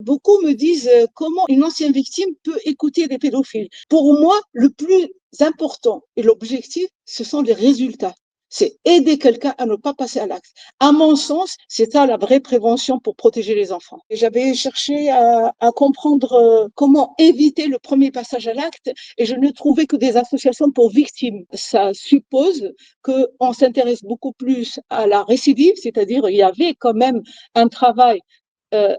beaucoup me disent comment une ancienne victime peut écouter des pédophiles. Pour moi, le plus important et l'objectif, ce sont les résultats. C'est aider quelqu'un à ne pas passer à l'acte. À mon sens, c'est ça la vraie prévention pour protéger les enfants. Et j'avais cherché à comprendre comment éviter le premier passage à l'acte et je ne trouvais que des associations pour victimes. Ça suppose qu'on s'intéresse beaucoup plus à la récidive, c'est-à-dire il y avait quand même un travail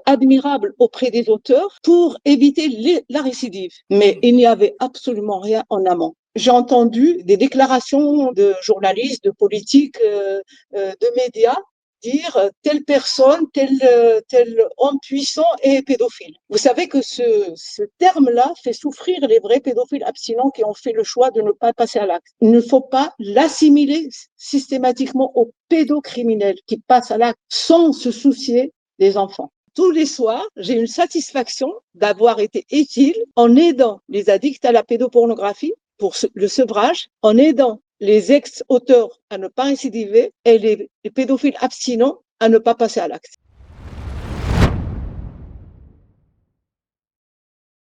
admirable auprès des auteurs pour éviter la récidive. Mais il n'y avait absolument rien en amont. J'ai entendu des déclarations de journalistes, de politiques, de médias dire telle personne, tel homme puissant est pédophile. Vous savez que ce terme-là fait souffrir les vrais pédophiles abstinents qui ont fait le choix de ne pas passer à l'acte. Il ne faut pas l'assimiler systématiquement aux pédocriminels qui passent à l'acte sans se soucier des enfants. Tous les soirs, j'ai une satisfaction d'avoir été utile en aidant les addicts à la pédopornographie pour le sevrage, en aidant les ex-auteurs à ne pas récidiver et les pédophiles abstinents à ne pas passer à l'acte.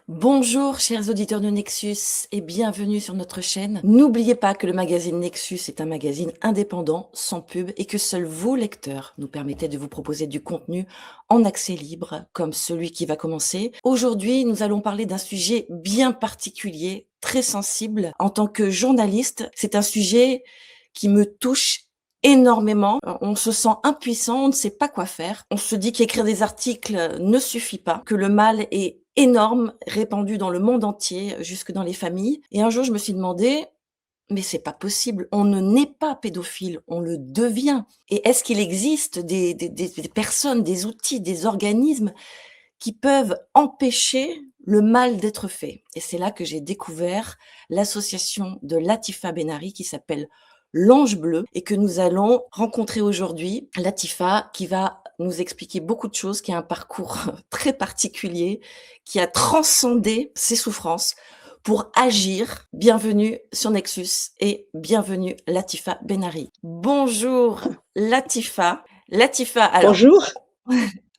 Bonjour chers auditeurs de Nexus et bienvenue sur notre chaîne. N'oubliez pas que le magazine Nexus est un magazine indépendant, sans pub et que seuls vous, lecteurs, nous permettez de vous proposer du contenu en accès libre comme celui qui va commencer. Aujourd'hui, nous allons parler d'un sujet bien particulier, très sensible. En tant que journaliste, c'est un sujet qui me touche énormément. On se sent impuissant, on ne sait pas quoi faire. On se dit qu'écrire des articles ne suffit pas, que le mal est énorme, répandu dans le monde entier, jusque dans les familles. Et un jour, je me suis demandé, mais c'est pas possible. On ne naît pas pédophile, on le devient. Et est-ce qu'il existe des personnes, des outils, des organismes qui peuvent empêcher le mal d'être fait? Et c'est là que j'ai découvert l'association de Latifa Benari qui s'appelle l'Ange Bleu et que nous allons rencontrer aujourd'hui. Latifa qui va nous expliquer beaucoup de choses, qui a un parcours très particulier, qui a transcendé ses souffrances pour agir. Bienvenue sur Nexus et bienvenue Latifa Benari. Bonjour Latifa. Latifa, Bonjour.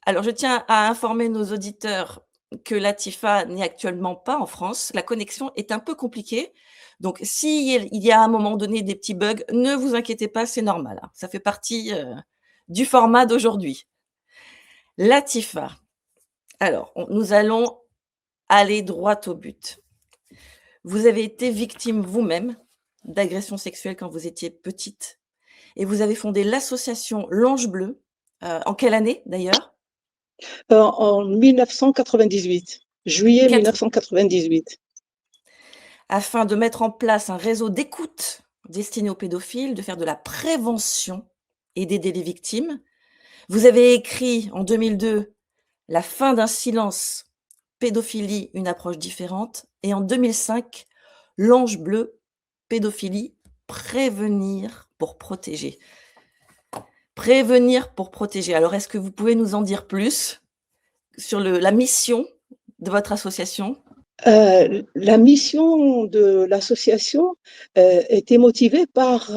alors je tiens à informer nos auditeurs que Latifa n'est actuellement pas en France. La connexion est un peu compliquée. Donc, s'il y a à un moment donné des petits bugs, ne vous inquiétez pas, c'est normal. Ça fait partie du format d'aujourd'hui. Latifa, alors, nous allons aller droit au but. Vous avez été victime vous-même d'agressions sexuelles quand vous étiez petite et vous avez fondé l'association L'Ange Bleu. En quelle année d'ailleurs? En 1998, juillet 1998. Afin de mettre en place un réseau d'écoute destiné aux pédophiles, de faire de la prévention et d'aider les victimes. Vous avez écrit en 2002 La fin d'un silence, pédophilie, une approche différente. Et en 2005, L'Ange Bleu, pédophilie, prévenir pour protéger. Prévenir pour protéger. Alors, est-ce que vous pouvez nous en dire plus sur la mission de votre association? La mission de l'association était motivée par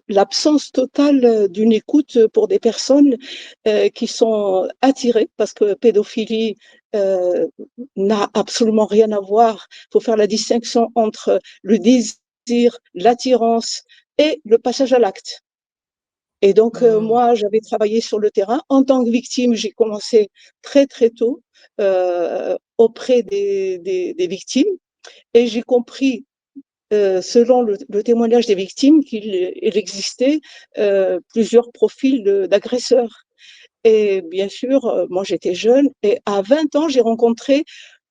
l'absence totale d'une écoute pour des personnes qui sont attirées, parce que pédophilie n'a absolument rien à voir. Il faut faire la distinction entre le désir, l'attirance et le passage à l'acte. Et donc, moi, j'avais travaillé sur le terrain. En tant que victime, j'ai commencé très, très tôt auprès des victimes. Et j'ai compris, selon le témoignage des victimes, qu'il existait plusieurs profils d'agresseurs. Et bien sûr, moi, j'étais jeune. Et à 20 ans, j'ai rencontré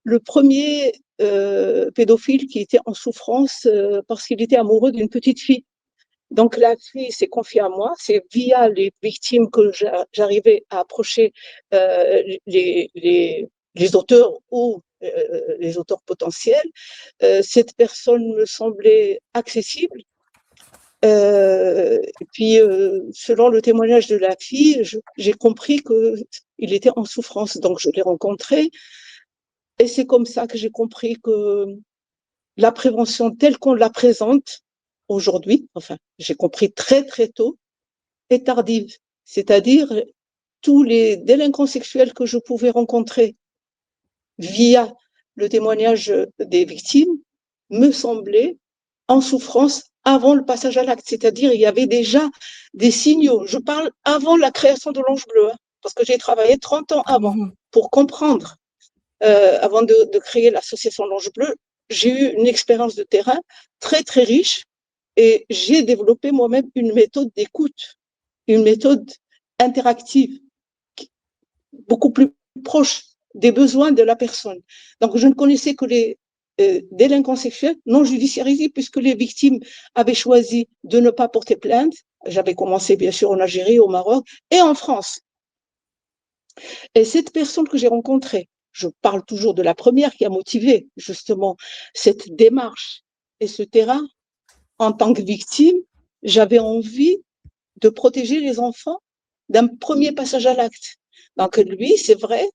le premier pédophile qui était en souffrance parce qu'il était amoureux d'une petite fille. Donc la fille s'est confiée à moi, c'est via les victimes que j'arrivais à approcher les auteurs ou les auteurs potentiels. Cette personne me semblait accessible. Et puis, selon le témoignage de la fille, j'ai compris qu'il était en souffrance. Donc je l'ai rencontré et c'est comme ça que j'ai compris que la prévention telle qu'on la présente aujourd'hui, enfin, j'ai compris très très tôt, est tardive. C'est-à-dire tous les délinquants sexuels que je pouvais rencontrer via le témoignage des victimes, me semblait en souffrance avant le passage à l'acte. C'est-à-dire, il y avait déjà des signaux. Je parle avant la création de l'Ange bleu, hein, parce que j'ai travaillé 30 ans avant pour comprendre. Avant de créer l'association L'Ange bleu, j'ai eu une expérience de terrain très, très riche et j'ai développé moi-même une méthode d'écoute, une méthode interactive, beaucoup plus proche des besoins de la personne. Donc, je ne connaissais que les délinquants sexuels non judiciarisés, puisque les victimes avaient choisi de ne pas porter plainte. J'avais commencé, bien sûr, en Algérie, au Maroc et en France. Et cette personne que j'ai rencontrée, je parle toujours de la première qui a motivé justement cette démarche et ce terrain, en tant que victime, j'avais envie de protéger les enfants d'un premier passage à l'acte. Donc lui, c'est vrai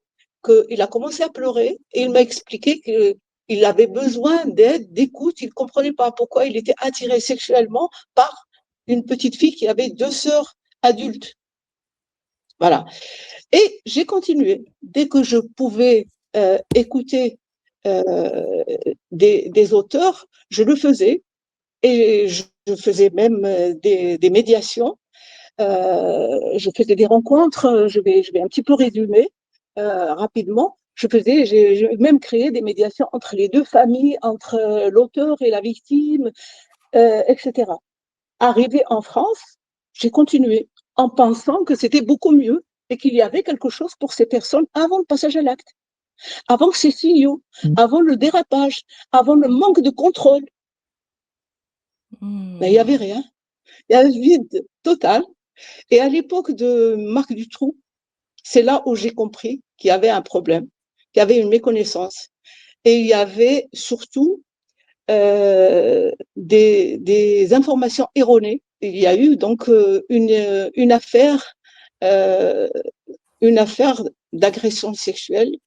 qu'il a commencé à pleurer et il m'a expliqué qu'il avait besoin d'aide, d'écoute. Il ne comprenait pas pourquoi il était attiré sexuellement par une petite fille qui avait 2 sœurs adultes. Voilà. Et j'ai continué. Dès que je pouvais écouter des auteurs, je le faisais. Et je faisais même des médiations. Je faisais des rencontres. Je vais un petit peu résumer rapidement. J'ai même créé des médiations entre les deux familles, entre l'auteur et la victime, etc. Arrivé en France, j'ai continué en pensant que c'était beaucoup mieux et qu'il y avait quelque chose pour ces personnes avant le passage à l'acte, avant ces signaux, avant le dérapage, avant le manque de contrôle. Mais il n'y avait rien. Il y a un vide total. Et à l'époque de Marc Dutroux, c'est là où j'ai compris qu'il y avait un problème, qu'il y avait une méconnaissance. Et il y avait surtout des informations erronées. Il y a eu donc une affaire d'agression sexuelle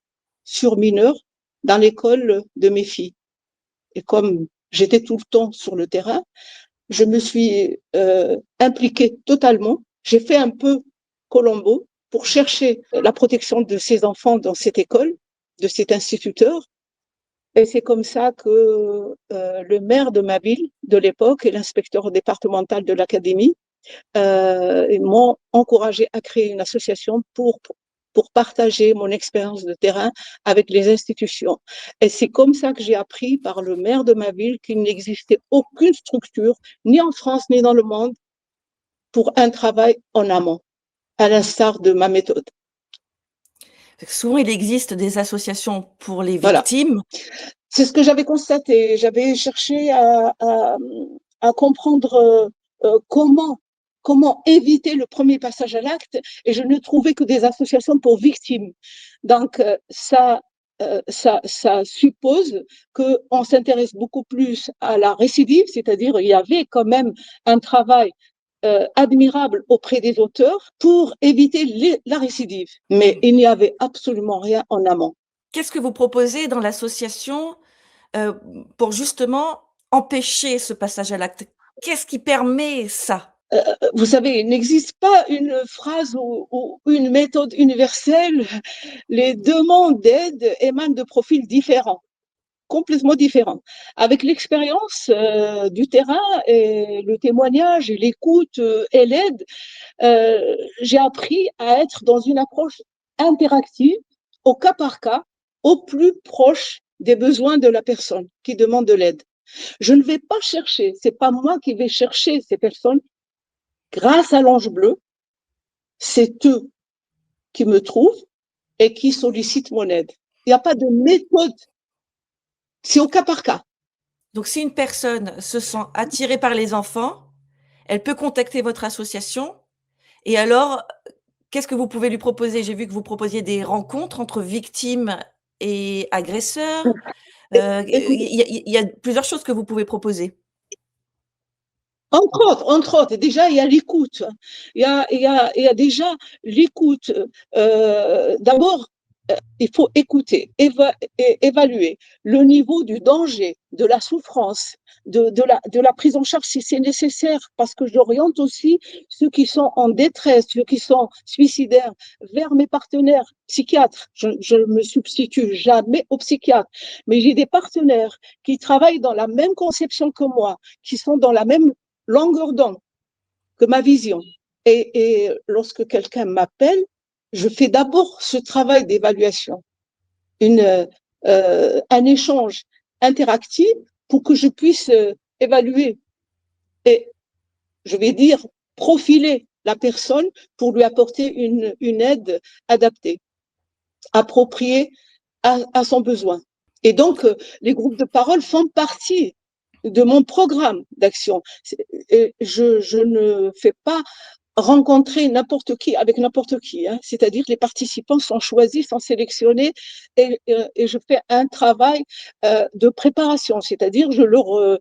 sur mineurs dans l'école de mes filles. Et comme j'étais tout le temps sur le terrain, je me suis impliquée totalement. J'ai fait un peu Colombo pour chercher la protection de ces enfants dans cette école, de cet instituteur. Et c'est comme ça que le maire de ma ville de l'époque et l'inspecteur départemental de l'académie m'ont encouragé à créer une association pour partager mon expérience de terrain avec les institutions. Et c'est comme ça que j'ai appris par le maire de ma ville qu'il n'existait aucune structure, ni en France ni dans le monde, pour un travail en amont, à l'instar de ma méthode. Souvent, il existe des associations pour les Voilà. victimes. C'est ce que j'avais constaté. J'avais cherché à comprendre comment éviter le premier passage à l'acte et je ne trouvais que des associations pour victimes. Donc, ça suppose qu'on s'intéresse beaucoup plus à la récidive, c'est-à-dire il y avait quand même un travail admirable auprès des auteurs pour éviter la récidive. Mais il n'y avait absolument rien en amont. Qu'est-ce que vous proposez dans l'association, pour justement empêcher ce passage à l'acte? Qu'est-ce qui permet ça? Vous savez, il n'existe pas une phrase ou une méthode universelle. Les demandes d'aide émanent de profils différents, complètement différents. Avec l'expérience du terrain et le témoignage et l'écoute et l'aide, j'ai appris à être dans une approche interactive, au cas par cas, au plus proche des besoins de la personne qui demande de l'aide. Je ne vais pas chercher, c'est pas moi qui vais chercher ces personnes. Grâce à l'Ange bleu, c'est eux qui me trouvent et qui sollicitent mon aide. Il n'y a pas de méthode, c'est au cas par cas. Donc si une personne se sent attirée par les enfants, elle peut contacter votre association et alors, qu'est-ce que vous pouvez lui proposer? J'ai vu que vous proposiez des rencontres entre victimes et agresseurs. Écoute, Il y a plusieurs choses que vous pouvez proposer. entre autres, déjà, il y a l'écoute. Il y a déjà l'écoute. D'abord, il faut écouter, évaluer le niveau du danger, de la souffrance, de la prise en charge si c'est nécessaire, parce que j'oriente aussi ceux qui sont en détresse, ceux qui sont suicidaires, vers mes partenaires psychiatres. Je ne me substitue jamais aux psychiatres, mais j'ai des partenaires qui travaillent dans la même conception que moi, qui sont dans la même longueur d'onde que ma vision. Et lorsque quelqu'un m'appelle, je fais d'abord ce travail d'évaluation, un échange interactif pour que je puisse évaluer et, je vais dire, profiler la personne pour lui apporter une aide adaptée, appropriée à son besoin. Et donc, les groupes de parole font partie de mon programme d'action. Je ne fais pas rencontrer n'importe qui avec n'importe qui, hein. C'est-à-dire que les participants sont choisis, sont sélectionnés et je fais un travail de préparation, c'est-à-dire je leur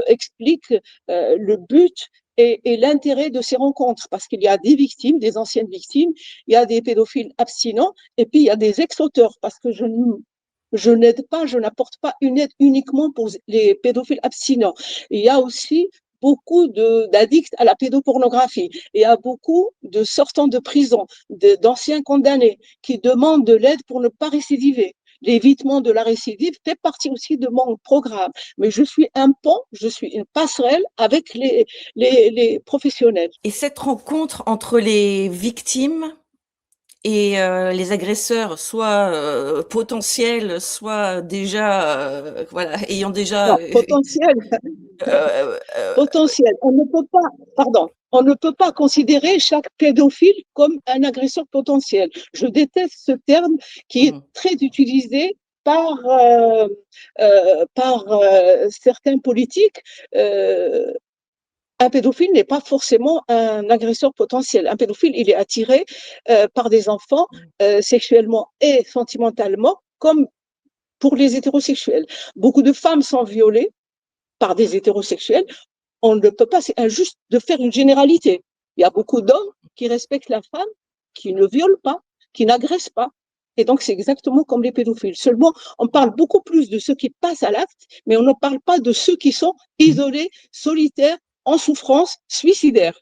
explique le but et l'intérêt de ces rencontres, parce qu'il y a des victimes, des anciennes victimes, il y a des pédophiles abstinents et puis il y a des ex-auteurs, parce que je n'aide pas, je n'apporte pas une aide uniquement pour les pédophiles abstinents. Il y a aussi beaucoup d'addicts à la pédopornographie. Il y a beaucoup de sortants de prison, d'anciens condamnés qui demandent de l'aide pour ne pas récidiver. L'évitement de la récidive fait partie aussi de mon programme. Mais je suis un pont, je suis une passerelle avec les professionnels. Et cette rencontre entre les victimes et les agresseurs, soit potentiels, soit déjà, voilà, ayant déjà Non, potentiel, euh, euh, potentiel. On ne peut pas considérer chaque pédophile comme un agresseur potentiel. Je déteste ce terme qui est très utilisé par certains politiques. Un pédophile n'est pas forcément un agresseur potentiel. Un pédophile, il est attiré par des enfants sexuellement et sentimentalement, comme pour les hétérosexuels. Beaucoup de femmes sont violées par des hétérosexuels. On ne peut pas, c'est injuste de faire une généralité. Il y a beaucoup d'hommes qui respectent la femme, qui ne violent pas, qui n'agressent pas. Et donc, c'est exactement comme les pédophiles. Seulement, on parle beaucoup plus de ceux qui passent à l'acte, mais on ne parle pas de ceux qui sont isolés, solitaires, en souffrance, suicidaires,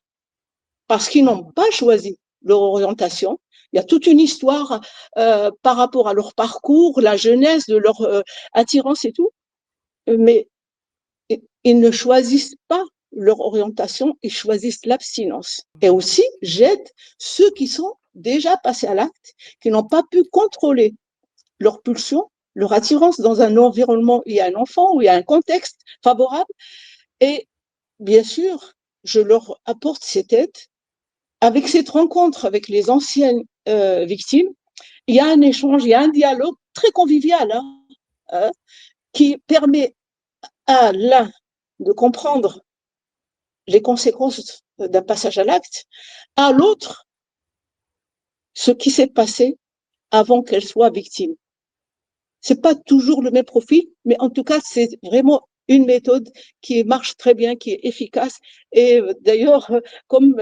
parce qu'ils n'ont pas choisi leur orientation. Il y a toute une histoire par rapport à leur parcours, la jeunesse, de leur attirance et tout, mais ils ne choisissent pas leur orientation, ils choisissent l'abstinence. Et aussi, j'aide ceux qui sont déjà passés à l'acte, qui n'ont pas pu contrôler leur pulsion, leur attirance dans un environnement où il y a un enfant, où il y a un contexte favorable. Et bien sûr, je leur apporte cette aide. Avec cette rencontre avec les anciennes victimes, il y a un échange, il y a un dialogue très convivial qui permet à l'un de comprendre les conséquences d'un passage à l'acte, à l'autre ce qui s'est passé avant qu'elle soit victime. C'est pas toujours le même profil, mais en tout cas, c'est vraiment une méthode qui marche très bien, qui est efficace. Et d'ailleurs, comme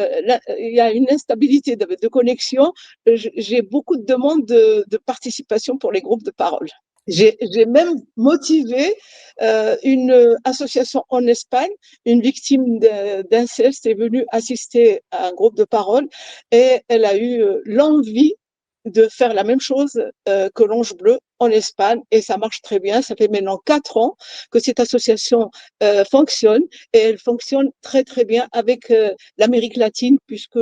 il y a une instabilité de connexion, j'ai beaucoup de demandes de participation pour les groupes de parole. J'ai même motivé une association en Espagne, une victime d'inceste est venue assister à un groupe de parole et elle a eu l'envie de faire la même chose que l'Ange Bleu en Espagne et ça marche très bien. Ça fait maintenant 4 ans que cette association fonctionne et elle fonctionne très très bien avec l'Amérique latine puisque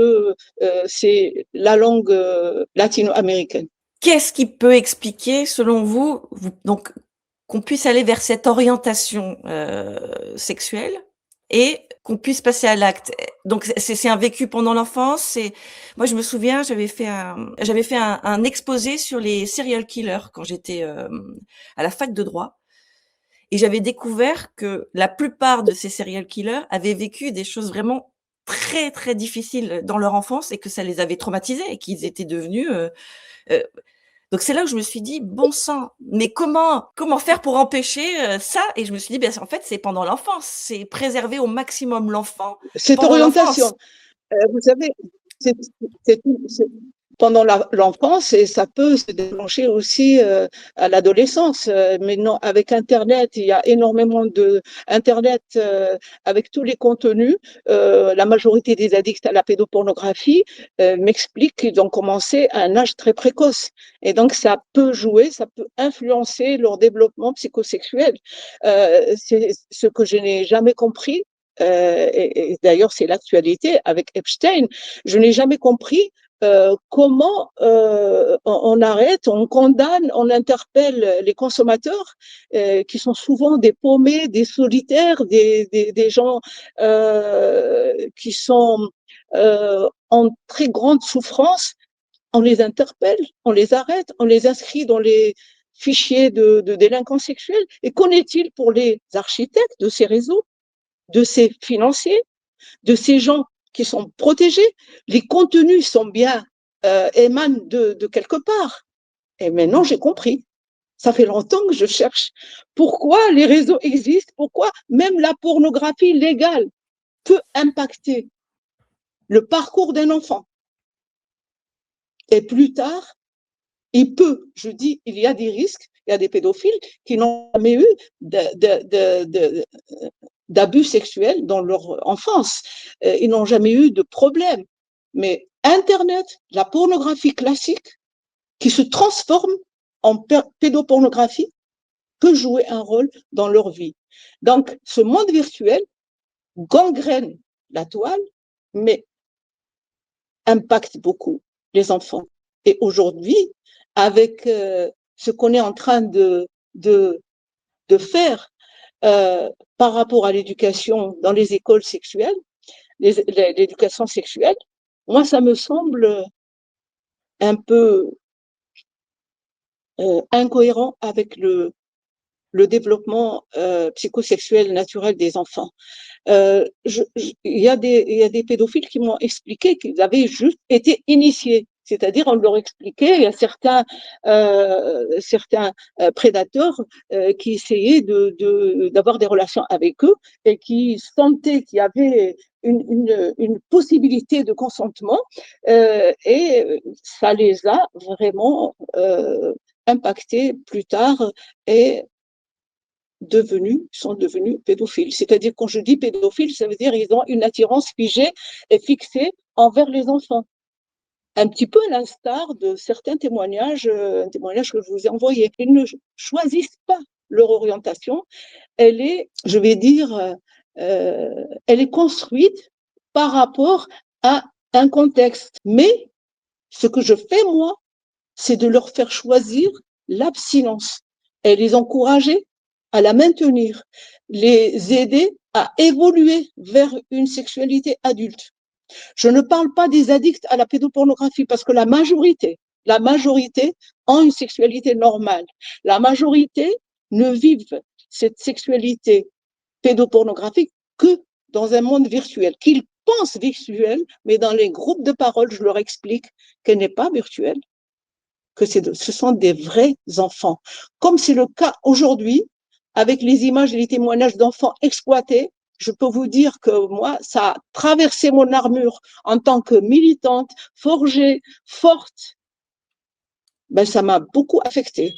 c'est la langue latino-américaine. Qu'est-ce qui peut expliquer, selon vous, donc qu'on puisse aller vers cette orientation sexuelle et qu'on puisse passer à l'acte? Donc c'est un vécu pendant l'enfance. Moi je me souviens, j'avais fait un exposé sur les serial killers quand j'étais à la fac de droit. Et j'avais découvert que la plupart de ces serial killers avaient vécu des choses vraiment très, très difficiles dans leur enfance et que ça les avait traumatisés et qu'ils étaient devenus, heu donc c'est là où je me suis dit: «Bon sang, mais comment faire pour empêcher, ça?» Et je me suis dit: «Ben, en fait, c'est pendant l'enfance, c'est préserver au maximum l'enfant Cette pendant l'enfance». orientation, vous savez, c'est pendant l'enfance et ça peut se déclencher aussi à l'adolescence. Mais non, avec Internet, il y a énormément de Internet avec tous les contenus. La majorité des addicts à la pédopornographie m'expliquent qu'ils ont commencé à un âge très précoce. Et donc, ça peut jouer, ça peut influencer leur développement psychosexuel. C'est ce que je n'ai jamais compris. Et d'ailleurs, c'est l'actualité avec Epstein. Je n'ai jamais compris comment on arrête, on condamne, on interpelle les consommateurs qui sont souvent des paumés, des solitaires, des gens qui sont en très grande souffrance. On les interpelle, on les arrête, on les inscrit dans les fichiers de délinquants sexuels. Et qu'en est-il pour les architectes de ces réseaux, de ces financiers, de ces gens qui sont protégés? Les contenus sont bien émanent de quelque part. Et maintenant, j'ai compris. Ça fait longtemps que je cherche pourquoi les réseaux existent, pourquoi même la pornographie légale peut impacter le parcours d'un enfant. Et plus tard, il peut, je dis, il y a des risques, il y a des pédophiles qui n'ont jamais eu d'abus sexuels dans leur enfance. Ils n'ont jamais eu de problème. Mais Internet, la pornographie classique, qui se transforme en pédopornographie, peut jouer un rôle dans leur vie. Donc, ce monde virtuel gangrène la toile, mais impacte beaucoup les enfants. Et aujourd'hui, avec ce qu'on est en train de faire par rapport à l'éducation dans les écoles sexuelles, l'éducation sexuelle, moi, ça me semble un peu incohérent avec le développement psychosexuel naturel des enfants. Il y a des pédophiles qui m'ont expliqué qu'ils avaient juste été initiés. C'est-à-dire, on leur expliquait, il y a certains prédateurs qui essayaient d'avoir des relations avec eux et qui sentaient qu'il y avait une possibilité de consentement et ça les a vraiment impactés plus tard et sont devenus pédophiles. C'est-à-dire, quand je dis pédophiles, ça veut dire qu'ils ont une attirance figée et fixée envers les enfants. Un petit peu à l'instar de certains témoignages, un témoignage que je vous ai envoyé. Ils ne choisissent pas leur orientation. Elle est, je vais dire, elle est construite par rapport à un contexte. Mais ce que je fais, moi, c'est de leur faire choisir l'abstinence et les encourager à la maintenir, les aider à évoluer vers une sexualité adulte. Je ne parle pas des addicts à la pédopornographie parce que la majorité ont une sexualité normale. La majorité ne vivent cette sexualité pédopornographique que dans un monde virtuel, qu'ils pensent virtuel, mais dans les groupes de parole, je leur explique qu'elle n'est pas virtuelle, que ce sont des vrais enfants. Comme c'est le cas aujourd'hui, avec les images et les témoignages d'enfants exploités, je peux vous dire que moi, ça a traversé mon armure en tant que militante, forgée, forte. Ben, ça m'a beaucoup affectée.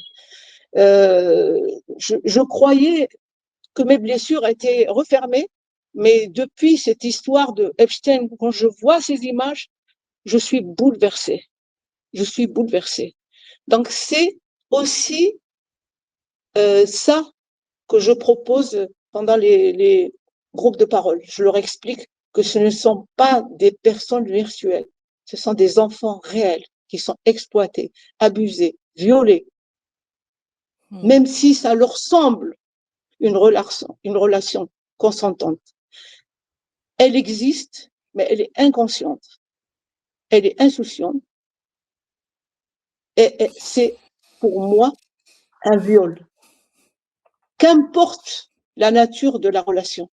Je croyais que mes blessures étaient refermées, mais depuis cette histoire de Epstein, quand je vois ces images, je suis bouleversée. Je suis bouleversée. Donc, c'est aussi ça que je propose pendant les groupes de parole. Je leur explique que ce ne sont pas des personnes virtuelles, ce sont des enfants réels qui sont exploités, abusés, violés, même si ça leur semble une relation consentante. Elle existe, mais elle est inconsciente, elle est insouciante, et c'est pour moi un viol. Qu'importe la nature de la relation.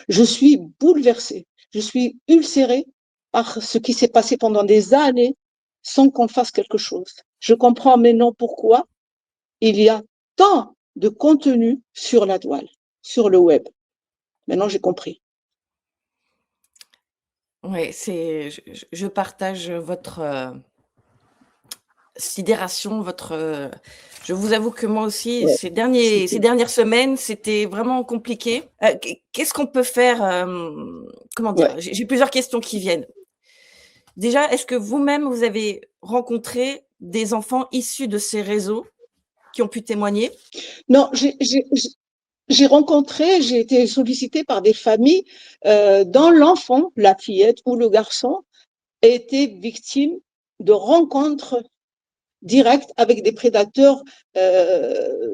Je suis bouleversée, je suis ulcérée par ce qui s'est passé pendant des années sans qu'on fasse quelque chose. Je comprends maintenant pourquoi il y a tant de contenu sur la toile, sur le web. Maintenant, j'ai compris. Oui, je partage votre sidération, je vous avoue que moi aussi, Ouais, ces c'était dernières semaines, c'était vraiment compliqué. Qu'est-ce qu'on peut faire, comment dire? ouais. J'ai plusieurs questions qui viennent. Déjà, est-ce que vous-même, vous avez rencontré des enfants issus de ces réseaux qui ont pu témoigner? Non, j'ai été sollicitée par des familles dont l'enfant, la fillette ou le garçon était victime de rencontres directes avec des prédateurs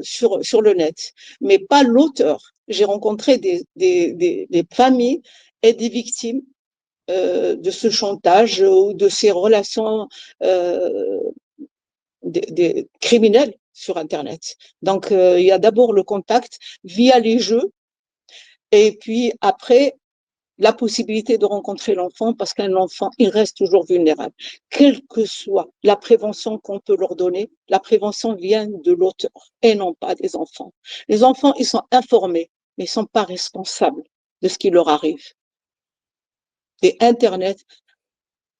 sur le net, mais pas l'auteur. J'ai rencontré des familles et des victimes de ce chantage ou de ces relations euh, des criminels sur Internet. Donc, il y a d'abord le contact via les jeux et puis après, la possibilité de rencontrer l'enfant parce qu'un enfant, il reste toujours vulnérable. Quelle que soit la prévention qu'on peut leur donner, la prévention vient de l'auteur et non pas des enfants. Les enfants, ils sont informés, mais ils ne sont pas responsables de ce qui leur arrive. Et Internet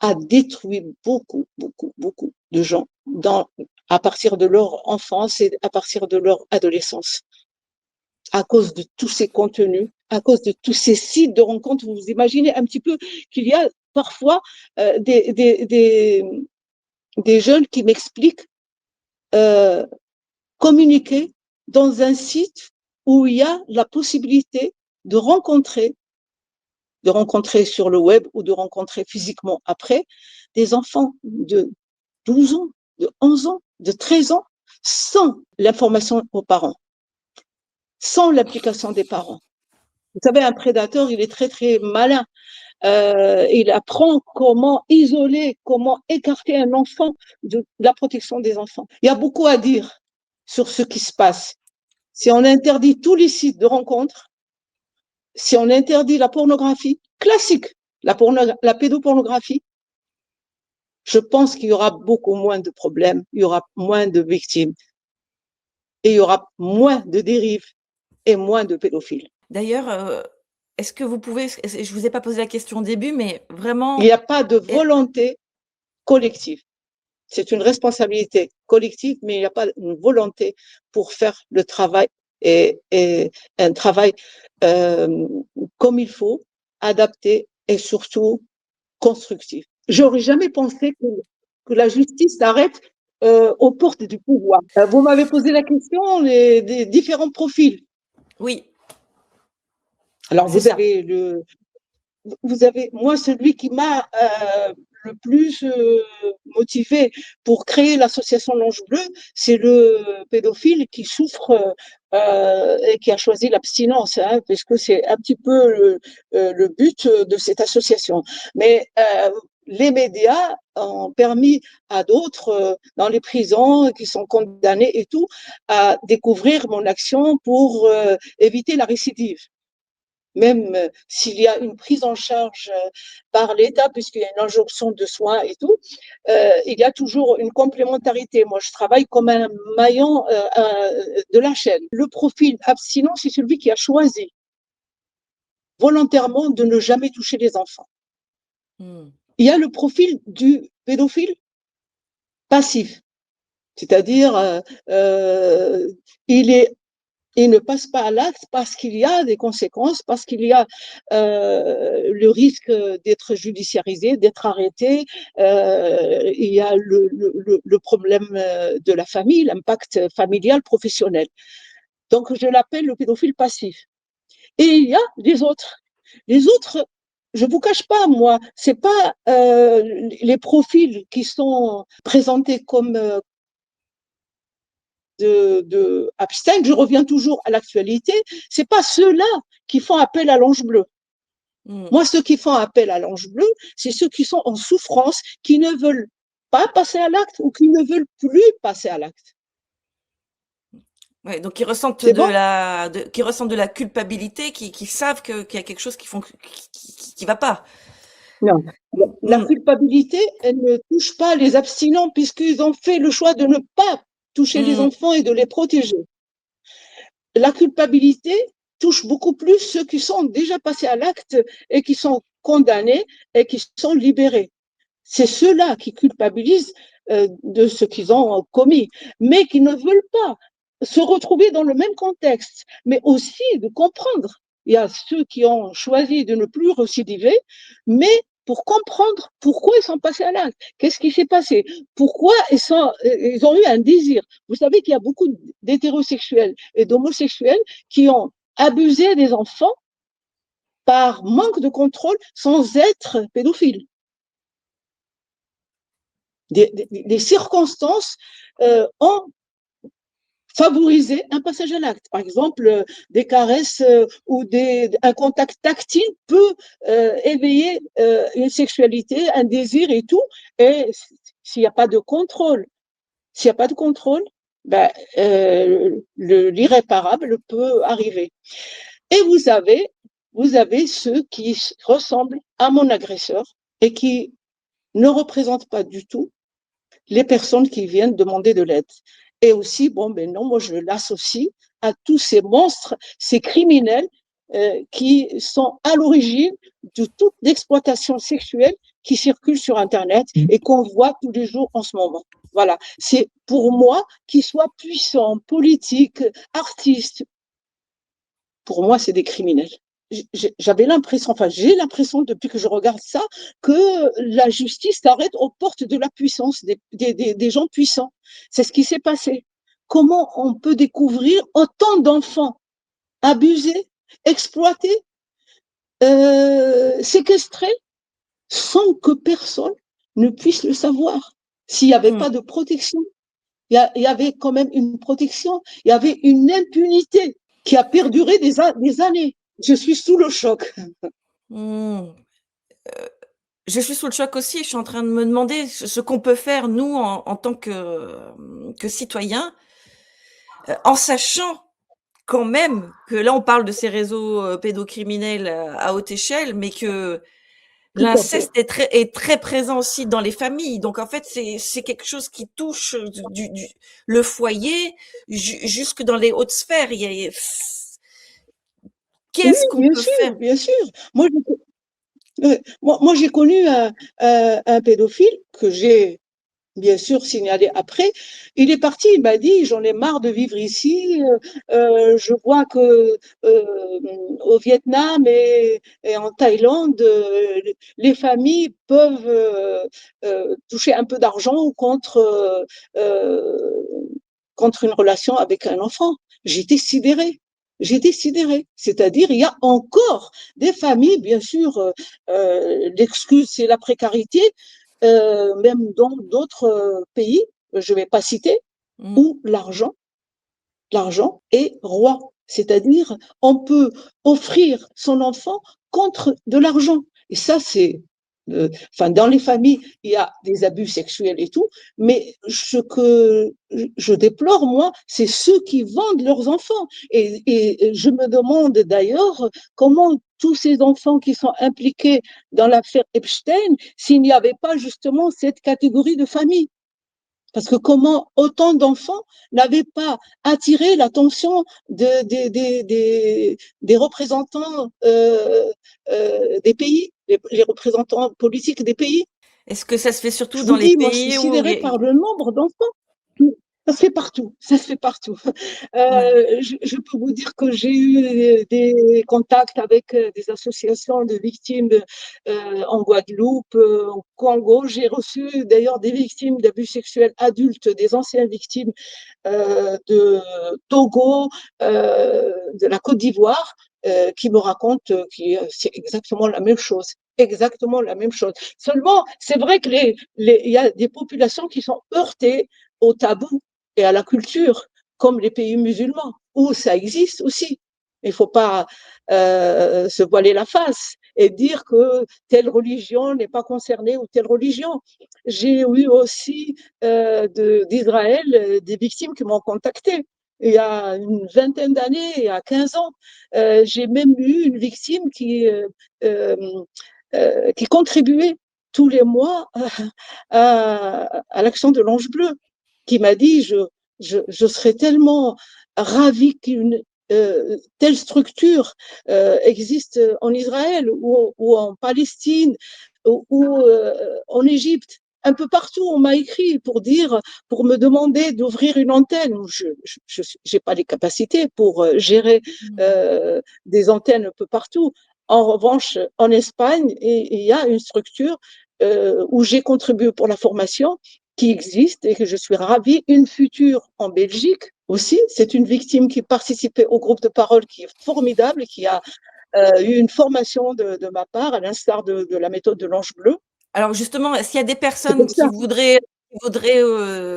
a détruit beaucoup, beaucoup, beaucoup de gens à partir de leur enfance et à partir de leur adolescence. À cause de tous ces contenus, à cause de tous ces sites de rencontres. Vous imaginez un petit peu qu'il y a parfois des jeunes qui m'expliquent euh, communiquer dans un site où il y a la possibilité de rencontrer sur le web ou de rencontrer physiquement après des enfants de 12 ans, de 11 ans, de 13 ans, sans l'information aux parents, sans l'application des parents. Vous savez, un prédateur, il est très, très malin. Il apprend comment isoler, comment écarter un enfant de la protection des enfants. Il y a beaucoup à dire sur ce qui se passe. Si on interdit tous les sites de rencontres, si on interdit la pornographie classique, la pédopornographie, je pense qu'il y aura beaucoup moins de problèmes, il y aura moins de victimes et il y aura moins de dérives et moins de pédophiles. D'ailleurs, est-ce que vous pouvez je vous ai pas posé la question au début, mais Il n'y vraiment a pas de et volonté collective. C'est une responsabilité collective, mais il n'y a pas une volonté pour faire le travail et un travail euh, comme il faut, adapté et surtout constructif. J'aurais jamais pensé que la justice s'arrête aux portes du pouvoir. Vous m'avez posé la question des différents profils. oui, Alors c'est ça. vous avez, moi, celui qui m'a le plus motivé pour créer l'association L'Ange Bleu, c'est le pédophile qui souffre et qui a choisi l'abstinence, hein, parce que c'est un petit peu le but de cette association. Mais les médias ont permis à d'autres dans les prisons qui sont condamnés et tout à découvrir mon action pour éviter la récidive même s'il y a une prise en charge par l'État, puisqu'il y a une injonction de soins et tout, il y a toujours une complémentarité. Moi, je travaille comme un maillon de la chaîne. Le profil abstinent, c'est celui qui a choisi volontairement de ne jamais toucher les enfants. Mmh. Il y a le profil du pédophile passif, c'est-à-dire il est et ne passe pas à l'acte parce qu'il y a des conséquences, parce qu'il y a le risque d'être judiciarisé, d'être arrêté, il y a le problème de la famille, l'impact familial, professionnel. Donc je l'appelle le pédophile passif. Et il y a les autres. Les autres, je ne vous cache pas, moi, ce n'est pas les profils qui sont présentés comme abstinent, je reviens toujours à l'actualité, c'est pas ceux-là qui font appel à l'ange bleu. Mmh. Moi, ceux qui font appel à l'ange bleu, c'est ceux qui sont en souffrance, qui ne veulent pas passer à l'acte ou qui ne veulent plus passer à l'acte. Ouais, donc C'est bon? qui ressentent de la culpabilité, qui savent qu'il y a quelque chose qui va pas. Non. La Mmh. culpabilité, elle ne touche pas les abstinents puisqu'ils ont fait le choix de ne pas toucher les Mmh. enfants et de les protéger. La culpabilité touche beaucoup plus ceux qui sont déjà passés à l'acte et qui sont condamnés et qui sont libérés. C'est ceux-là qui culpabilisent de ce qu'ils ont commis, mais qui ne veulent pas se retrouver dans le même contexte, mais aussi de comprendre. Il y a ceux qui ont choisi de ne plus récidiver, mais pour comprendre pourquoi ils sont passés à l'acte, qu'est-ce qui s'est passé, pourquoi ils ont eu un désir. Vous savez qu'il y a beaucoup d'hétérosexuels et d'homosexuels qui ont abusé des enfants par manque de contrôle sans être pédophiles. Des circonstances ont favoriser un passage à l'acte. Par exemple, des caresses ou un contact tactile peut éveiller une sexualité, un désir et tout. Et s'il n'y a pas de contrôle, ben, l'irréparable peut arriver. Et vous avez ceux qui ressemblent à mon agresseur et qui ne représentent pas du tout les personnes qui viennent demander de l'aide. Et aussi, bon, ben non, moi je l'associe à tous ces monstres, ces criminels qui sont à l'origine de toute l'exploitation sexuelle qui circule sur Internet et qu'on voit tous les jours en ce moment. Voilà, c'est pour moi, qu'ils soient puissants, politiques, artistes, pour moi, c'est des criminels. J'avais l'impression, enfin, j'ai l'impression depuis que je regarde ça, que la justice s'arrête aux portes de la puissance, des gens puissants. C'est ce qui s'est passé. Comment on peut découvrir autant d'enfants abusés, exploités, séquestrés, sans que personne ne puisse le savoir? S'il n'y avait pas de protection, il y avait quand même une protection, il y avait une impunité qui a perduré des années. Je suis sous le choc. Mmh. Je suis sous le choc aussi. Je suis en train de me demander ce qu'on peut faire, nous, en tant que citoyens, en sachant quand même que là, on parle de ces réseaux, pédocriminels, à haute échelle, mais que Tout à fait. l'inceste est très présent aussi dans les familles. Donc en fait, c'est quelque chose qui touche le foyer jusque dans les hautes sphères. Oui, Qu'est-ce qu'on peut faire? bien sûr. Moi, moi j'ai connu un pédophile que j'ai bien sûr signalé après. Il est parti, il m'a dit, j'en ai marre de vivre ici. Je vois que au Vietnam et en Thaïlande, les familles peuvent toucher un peu d'argent contre une relation avec un enfant. J'étais sidérée. J'étais sidérée. C'est-à-dire, il y a encore des familles, bien sûr, l'excuse, c'est la précarité, même dans d'autres pays, je ne vais pas citer, Mmh. où l'argent est roi. C'est-à-dire, on peut offrir son enfant contre de l'argent. Et ça, c'est, enfin, dans les familles, il y a des abus sexuels et tout, mais ce que je déplore, moi, c'est ceux qui vendent leurs enfants. Et je me demande d'ailleurs comment tous ces enfants qui sont impliqués dans l'affaire Epstein, s'il n'y avait pas justement cette catégorie de famille. Parce que comment autant d'enfants n'avaient pas attiré l'attention des représentants des pays, les représentants politiques des pays. Est-ce que ça se fait Je surtout vous dans les dis, moi, je suis pays où il sidérée par le nombre d'enfants. Ça se fait partout, ça se fait partout. ouais. Je peux vous dire que j'ai eu des contacts avec des associations de victimes en Guadeloupe, au Congo. J'ai reçu d'ailleurs des victimes d'abus sexuels adultes, des anciennes victimes de Togo, de la Côte d'Ivoire, qui me racontent que c'est exactement la même chose. Exactement la même chose. Seulement, c'est vrai que il y a des populations qui sont heurtées au tabou et à la culture, comme les pays musulmans, où ça existe aussi. Il ne faut pas se voiler la face et dire que telle religion n'est pas concernée ou telle religion. J'ai eu aussi d'Israël des victimes qui m'ont contacté. Il y a une vingtaine d'années, il y a 15 ans, j'ai même eu une victime euh, qui contribuait tous les mois à l'action de l'Ange Bleu, qui m'a dit je serais tellement ravie qu'une telle structure existe en Israël ou en Palestine ou en Égypte, un peu partout, on m'a écrit pour me demander d'ouvrir une antenne. Je n'ai pas les capacités pour gérer des antennes un peu partout. En revanche, en Espagne, il y a une structure où j'ai contribué pour la formation qui existe et que je suis ravie. Une future en Belgique aussi. C'est une victime qui participait au groupe de parole qui est formidable, qui a eu une formation de ma part, à l'instar de la méthode de l'ange bleu. Alors justement, est-ce qu'il y a des C'est comme personnes ça. qui voudraient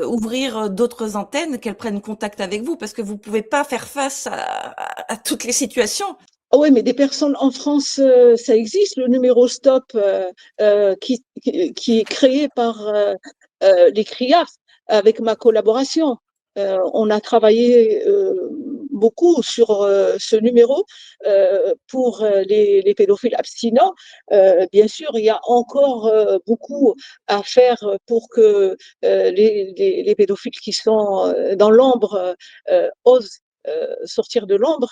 ouvrir d'autres antennes, qu'elles prennent contact avec vous? Parce que vous pouvez pas faire face à toutes les situations. Ah oui, mais des personnes en France, ça existe, le numéro stop qui est créé par les CRIAF avec ma collaboration. On a travaillé beaucoup sur ce numéro pour les pédophiles abstinents. Bien sûr, il y a encore beaucoup à faire pour que les pédophiles qui sont dans l'ombre osent sortir de l'ombre.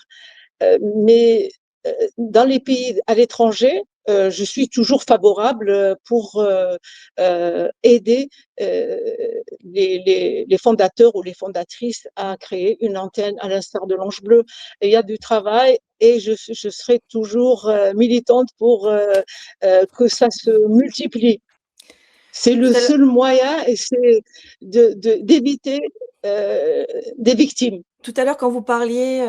Mais dans les pays à l'étranger, je suis toujours favorable pour aider les fondateurs ou les fondatrices à créer une antenne à l'instar de l'Ange Bleu. Et il y a du travail et je serai toujours militante pour que ça se multiplie. C'est Tout le à l'heure seul moyen et c'est d'éviter des victimes. Tout à l'heure, quand vous parliez,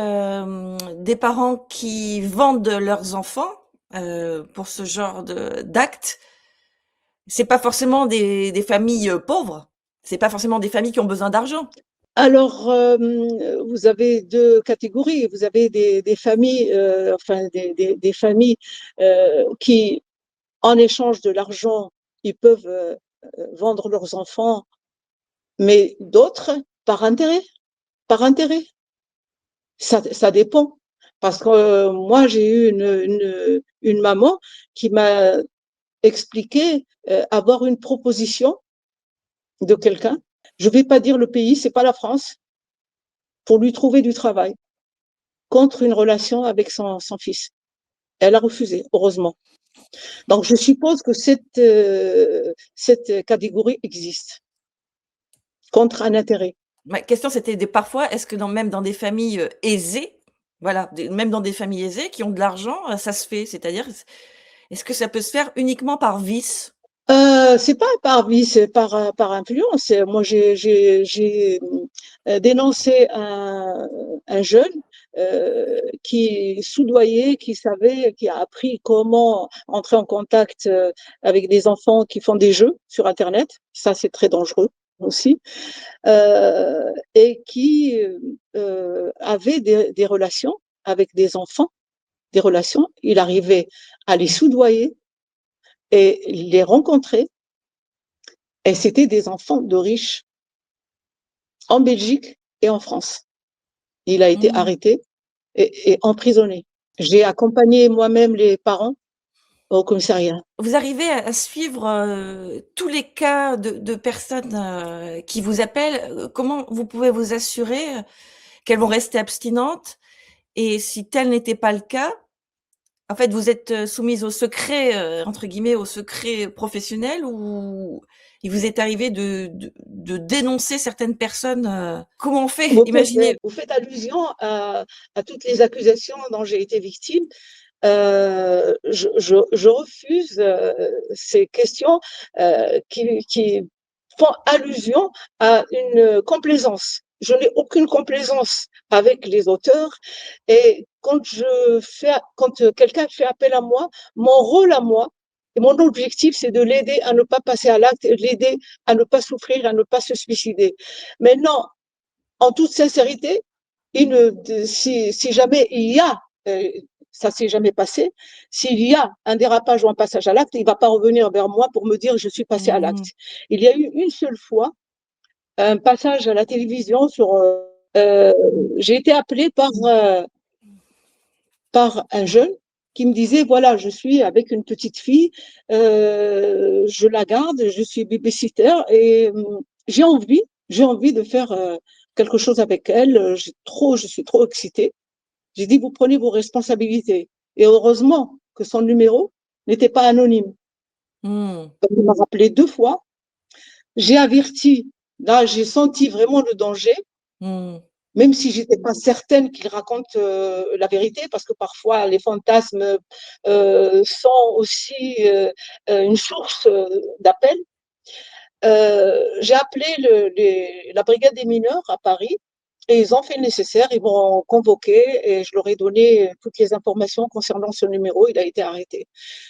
des parents qui vendent leurs enfants, pour ce genre d'actes, c'est pas forcément des familles, pauvres. C'est pas forcément des familles qui ont besoin d'argent. Alors, vous avez deux catégories. Vous avez des familles, enfin des familles qui, en échange de l'argent, ils peuvent vendre leurs enfants, mais d'autres par intérêt, par intérêt. Ça dépend. Parce que moi, j'ai eu une maman qui m'a expliqué avoir une proposition de quelqu'un. Je ne vais pas dire le pays, c'est pas la France, pour lui trouver du travail contre une relation avec son fils. Elle a refusé, heureusement. Donc, je suppose que cette catégorie existe contre un intérêt. Ma question, c'était parfois, est-ce que même dans des familles, aisées, voilà, même dans des familles aisées qui ont de l'argent, ça se fait? C'est-à-dire, est-ce que ça peut se faire uniquement par vice? C'est pas par vie, c'est par influence. Moi, j'ai dénoncé un jeune qui soudoyait, qui savait, qui a appris comment entrer en contact avec des enfants qui font des jeux sur Internet. Ça, c'est très dangereux aussi. Et qui avait des relations avec des enfants, des relations. Il arrivait à les soudoyer et les rencontrer. Et c'était des enfants de riches en Belgique et en France. Il a été Mmh. arrêté et emprisonné. J'ai accompagné moi-même les parents au commissariat. Vous arrivez à suivre, tous les cas de personnes, qui vous appellent? Comment vous pouvez vous assurer, qu'elles vont rester abstinentes? Et si tel n'était pas le cas, en fait, vous êtes, soumise au secret, entre guillemets, «au secret professionnel» ou il vous est arrivé de dénoncer certaines personnes, comment on fait? Imaginez. Vous faites allusion à toutes les accusations dont j'ai été victime. Je refuse ces questions qui font allusion à une complaisance. Je n'ai aucune complaisance avec les auteurs et quand quelqu'un fait appel à moi, mon rôle à moi et mon objectif, c'est de l'aider à ne pas passer à l'acte, l'aider à ne pas souffrir, à ne pas se suicider. Maintenant, en toute sincérité, si jamais il y a, ça s'est jamais passé, s'il y a un dérapage ou un passage à l'acte, il ne va pas revenir vers moi pour me dire je suis passé à Mmh. l'acte. Il y a eu une seule fois un passage à la télévision j'ai été appelée par un jeune qui me disait voilà, je suis avec une petite fille, je la garde, je suis babysitter et j'ai envie de faire quelque chose avec elle. Je suis trop excitée. J'ai dit vous prenez vos responsabilités. Et heureusement que son numéro n'était pas anonyme. Mmh. Il m'a rappelé deux fois j'ai averti, là, j'ai senti vraiment le danger, Mmh. même si je n'étais pas certaine qu'il raconte la vérité, parce que parfois les fantasmes sont aussi une source d'appel. J'ai appelé la brigade des mineurs à Paris et ils ont fait le nécessaire, ils m'ont convoqué et je leur ai donné toutes les informations concernant ce numéro, il a été arrêté.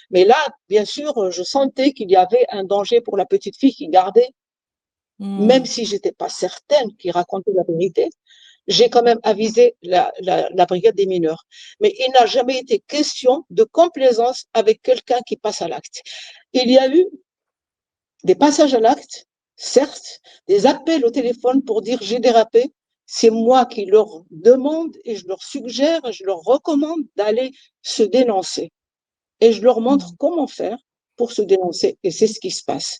Mais là, bien sûr, je sentais qu'il y avait un danger pour la petite fille qui gardait, même Mmh. si je n'étais pas certaine qu'il racontait la vérité, j'ai quand même avisé la brigade des mineurs. Mais il n'a jamais été question de complaisance avec quelqu'un qui passe à l'acte. Il y a eu des passages à l'acte, certes, des appels au téléphone pour dire j'ai dérapé. C'est moi qui leur demande et je leur suggère, je leur recommande d'aller se dénoncer. Et je leur montre Mmh. comment faire pour se dénoncer. Et c'est ce qui se passe.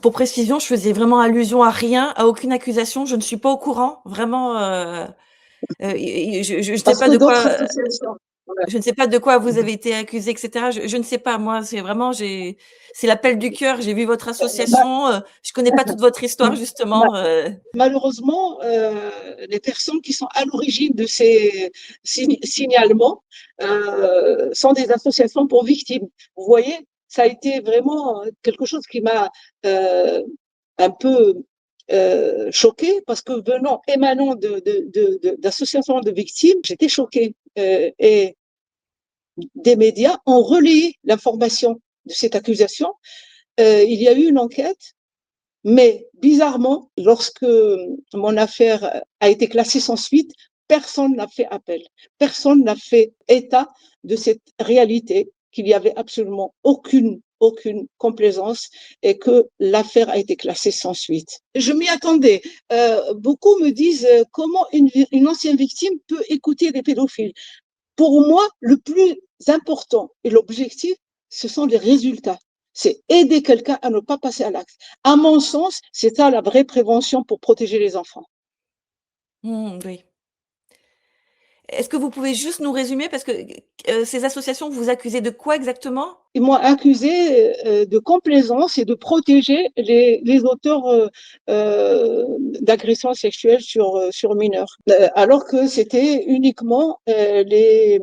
Pour précision, je faisais vraiment allusion à rien, à aucune accusation, je ne suis pas au courant, vraiment, et je ne sais Parce pas que de d'autres quoi, associations, ouais. je ne sais pas de quoi vous avez été accusé et cetera. Je ne sais pas, moi, c'est vraiment c'est l'appel du cœur. J'ai vu votre association, je connais pas toute votre histoire justement, Malheureusement, les personnes qui sont à l'origine de ces signalements sont des associations pour victimes. Vous voyez, ça a été vraiment quelque chose qui m'a euh, un peu choquée parce que émanant d'associations de victimes, j'étais choquée. Et des médias ont relayé l'information de cette accusation. Il y a eu une enquête, mais bizarrement, lorsque mon affaire a été classée sans suite, personne n'a fait appel. Personne n'a fait état de cette réalité, qu'il n'y avait absolument aucune complaisance et que l'affaire a été classée sans suite. Je m'y attendais. Beaucoup me disent comment une ancienne victime peut écouter des pédophiles. Pour moi, le plus important et l'objectif, ce sont les résultats. C'est aider quelqu'un à ne pas passer à l'acte. À mon sens, c'est ça la vraie prévention pour protéger les enfants. oui. Est-ce que vous pouvez juste nous résumer parce que, ces associations, vous accusez de quoi exactement? Ils m'ont accusé de complaisance et de protéger les auteurs d'agressions sexuelles sur mineurs, alors que c'était uniquement des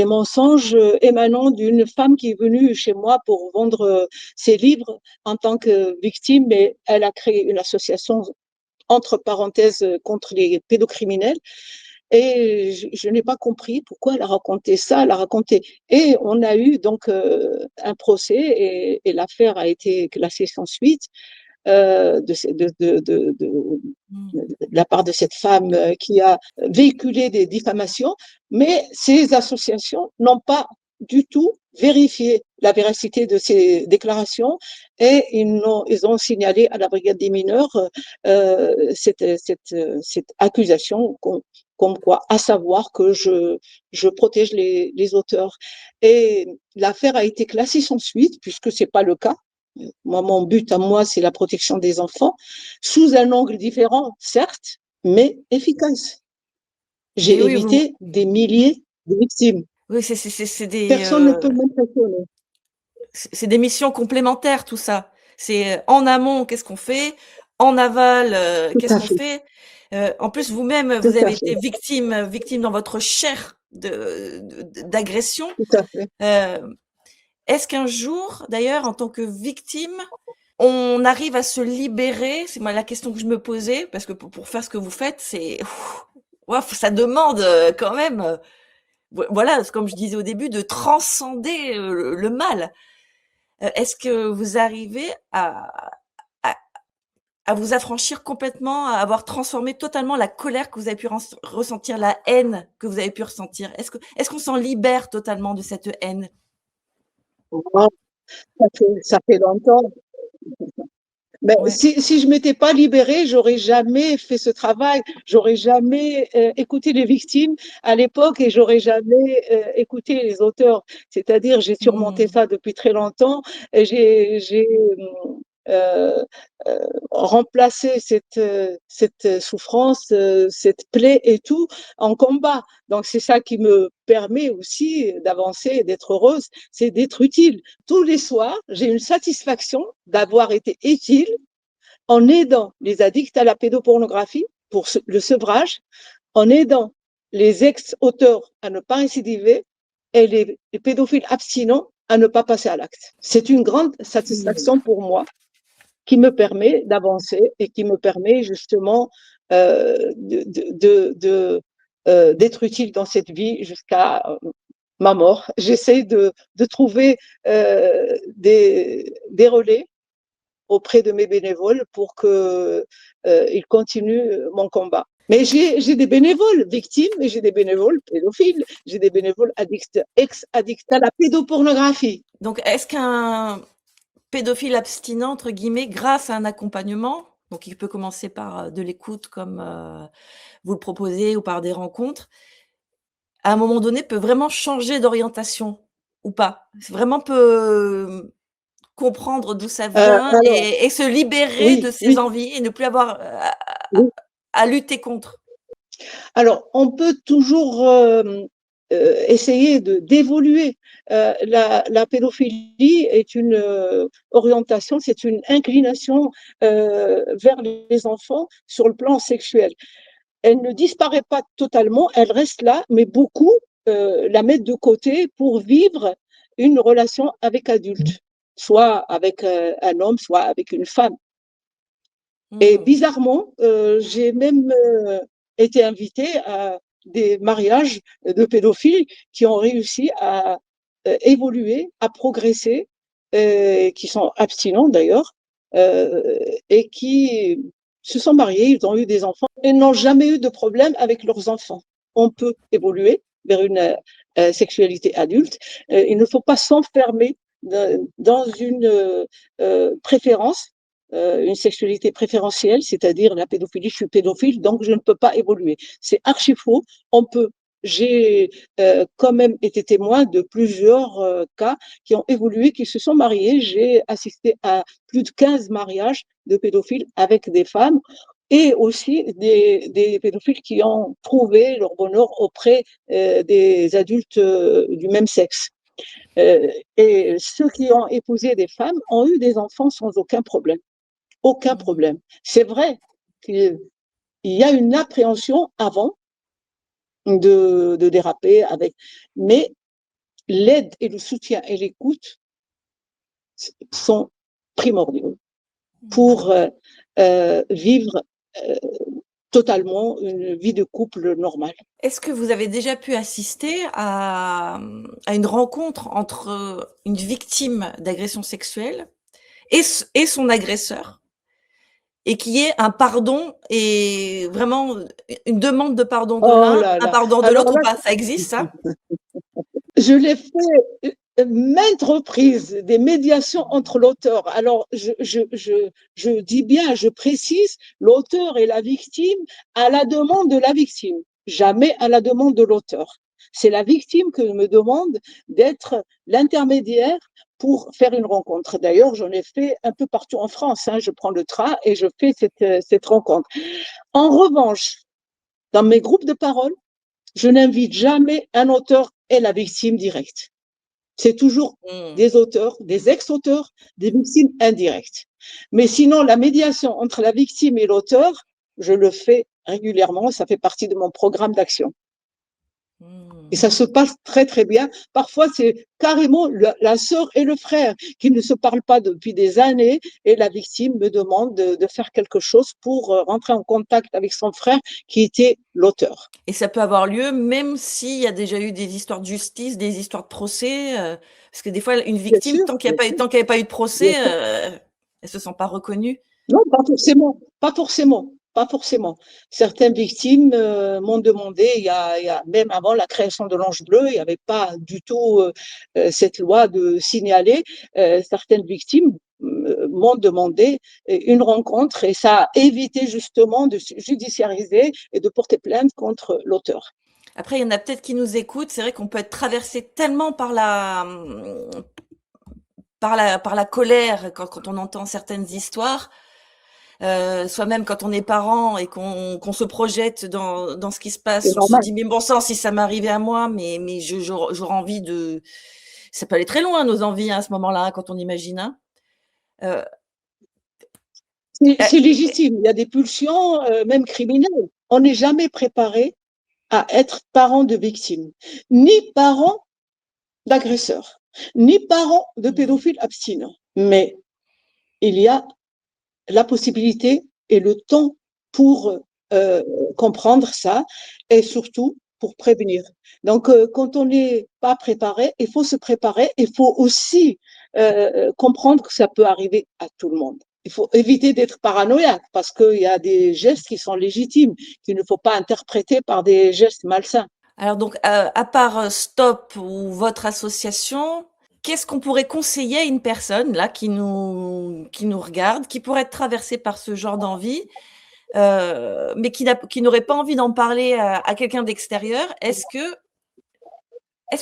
mensonges émanant d'une femme qui est venue chez moi pour vendre ses livres en tant que victime, mais elle a créé une association entre parenthèses contre les pédocriminels. Et je n'ai pas compris pourquoi elle a raconté ça. Elle a raconté. Et on a eu donc un procès et l'affaire a été classée sans suite Mmh. de la part de cette femme qui a véhiculé des diffamations, mais ces associations n'ont pas du tout vérifié la véracité de ces déclarations et ils ont signalé à la brigade des mineurs cette accusation comme quoi, à savoir que je protège les auteurs. Et l'affaire a été classée sans suite, puisque ce n'est pas le cas. Moi, mon but à moi, c'est la protection des enfants, sous un angle différent, certes, mais efficace. Mais J'ai oui, vous évité des milliers de victimes. oui, Personne ne peut m'impressionner. c'est des missions complémentaires tout ça. C'est, en amont, qu'est-ce qu'on fait? En aval, Tout qu'est-ce à qu'on fait, fait? En plus vous-même, tout vous avez à été fait, victime dans votre chair d'agression. tout à fait. Heu, Est-ce qu'un jour, d'ailleurs, en tant que victime, on arrive à se libérer? C'est moi la question que je me posais, parce que pour faire ce que vous faites, c'est ouah, ça demande, quand même, voilà, comme je disais au début, de transcender, le mal. Est-ce que vous arrivez à à vous affranchir complètement, à avoir transformé totalement la colère que vous avez pu ressentir, la haine que vous avez pu ressentir? Est-ce qu'on s'en libère totalement de cette haine? Wow, ça fait longtemps. Mais Ouais. si je m'étais pas libérée, j'aurais jamais fait ce travail, j'aurais jamais écouté les victimes à l'époque et j'aurais jamais écouté les auteurs. C'est-à-dire, j'ai surmonté Mmh. ça depuis très longtemps. Et euh, remplacer cette souffrance, cette plaie et tout en combat. Donc c'est ça qui me permet aussi d'avancer et d'être heureuse, c'est d'être utile. Tous les soirs, j'ai une satisfaction d'avoir été utile en aidant les addicts à la pédopornographie pour le sevrage, en aidant les ex-auteurs à ne pas récidiver et les pédophiles abstinents à ne pas passer à l'acte. C'est une grande satisfaction pour moi qui me permet d'avancer et qui me permet justement d'être utile dans cette vie jusqu'à ma mort. J'essaie de trouver des relais auprès de mes bénévoles pour qu'ils continuent mon combat. Mais j'ai des bénévoles victimes et j'ai des bénévoles pédophiles, j'ai des bénévoles addicts, ex-addicts à la pédopornographie. Donc, est-ce qu'un pédophile abstinent, entre guillemets, grâce à un accompagnement, donc il peut commencer par de l'écoute comme vous le proposez ou par des rencontres, à un moment donné peut vraiment changer d'orientation ou pas? Vraiment peut comprendre d'où ça vient Alors, et se libérer de oui, ses oui, envies et ne plus avoir oui. à lutter contre? Alors, on peut toujours essayer d'évoluer. La pédophilie est une orientation, c'est une inclination vers les enfants sur le plan sexuel. Elle ne disparaît pas totalement, elle reste là, mais beaucoup la mettent de côté pour vivre une relation avec adulte, soit avec un homme, soit avec une femme. Et Mmh. bizarrement, j'ai même été invitée à des mariages de pédophiles qui ont réussi à évoluer, à progresser, qui sont abstinents d'ailleurs, et qui se sont mariés, ils ont eu des enfants et n'ont jamais eu de problème avec leurs enfants. On peut évoluer vers une sexualité adulte. Il ne faut pas s'enfermer dans une préférence, une sexualité préférentielle, c'est-à-dire la pédophilie, je suis pédophile, donc je ne peux pas évoluer. C'est archi faux. On peut. J'ai quand même été témoin de plusieurs cas qui ont évolué, qui se sont mariés. J'ai assisté à plus de 15 mariages de pédophiles avec des femmes et aussi des pédophiles qui ont trouvé leur bonheur auprès des adultes du même sexe. Et ceux qui ont épousé des femmes ont eu des enfants sans aucun problème. Aucun Mmh. problème. C'est vrai qu'il y a une appréhension avant de déraper avec, mais l'aide et le soutien et l'écoute sont primordiaux pour Mmh. vivre euh, totalement une vie de couple normale. Est-ce que vous avez déjà pu assister à une rencontre entre une victime d'agression sexuelle et son agresseur? Et qu'il y ait un pardon et vraiment une demande de pardon de Oh l'un, là un là. pardon de Alors l'autre ou là, pas? Ça existe ça? je l'ai fait maintes reprises, des médiations entre l'auteur. Alors, je dis bien, je précise, l'auteur et la victime à la demande de la victime, jamais à la demande de l'auteur. C'est la victime qui me demande d'être l'intermédiaire pour faire une rencontre. D'ailleurs, j'en ai fait un peu partout en France. Hein. Je prends le train et je fais cette rencontre. En revanche, dans mes groupes de parole, je n'invite jamais un auteur et la victime directe. C'est toujours Mmh. des auteurs, des ex-auteurs, des victimes indirectes. Mais sinon, la médiation entre la victime et l'auteur, je le fais régulièrement, ça fait partie de mon programme d'action. Et Mmh. ça se passe très très bien. Parfois, c'est carrément la sœur et le frère qui ne se parlent pas depuis des années et la victime me demande de faire quelque chose pour rentrer en contact avec son frère qui était l'auteur. Et ça peut avoir lieu même s'il y a déjà eu des histoires de justice, des histoires de procès, parce que des fois une Bien victime sûr, bien sûr, tant qu'il y a pas eu de bien procès, sûr. elle se sent pas reconnue. Non, pas forcément, pas forcément, pas forcément. Certaines victimes m'ont demandé, il y a même avant la création de l'Ange bleu, il n'y avait pas du tout cette loi de signaler. Certaines victimes m'ont demandé une rencontre et ça a évité justement de judiciariser et de porter plainte contre l'auteur. Après, il y en a peut-être qui nous écoutent, c'est vrai qu'on peut être traversé tellement par la, par la colère quand on entend certaines histoires, soit même quand on est parent et qu'on se projette dans ce qui se C'est passe, on se normal. dit: «Mais bon sang, si ça m'arrivait à moi, mais j'aurais envie de». Ça peut aller très loin nos envies, hein, à ce moment-là, hein, quand on imagine, hein. Heu, C'est et légitime. Il y a des pulsions, même criminelles. On n'est jamais préparé à être parent de victime, ni parent d'agresseur, ni parent de mmh, pédophile abstinent. Mais il y a la possibilité et le temps pour comprendre ça et surtout pour prévenir. Donc, quand on n'est pas préparé, il faut se préparer. Il faut aussi comprendre que ça peut arriver à tout le monde. Il faut éviter d'être paranoïaque parce qu'il y a des gestes qui sont légitimes, qu'il ne faut pas interpréter par des gestes malsains. alors donc, à part, Stop ou votre association, qu'est-ce qu'on pourrait conseiller à une personne là qui nous regarde, qui pourrait être traversée par ce genre d'envie, mais qui n'aurait pas envie d'en parler à quelqu'un d'extérieur? Est-ce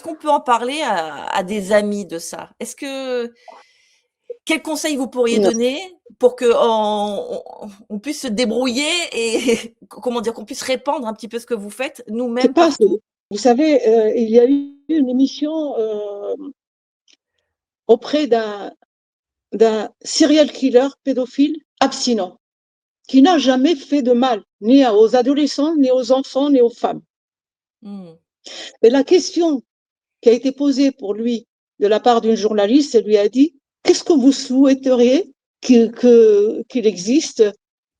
qu'on peut en parler à des amis de ça? Quels conseils vous pourriez Non, donner pour qu'on puisse se débrouiller et comment dire? Qu'on puisse répandre un petit peu ce que vous faites, c'est nous-mêmes pas. partout? Vous savez, il y a eu une émission auprès d'un serial killer pédophile abstinent qui n'a jamais fait de mal, ni aux adolescents, ni aux enfants, ni aux femmes. Mmh. Et la question qui a été posée pour lui de la part d'une journaliste, elle lui a dit: qu'est-ce que vous souhaiteriez qu'il existe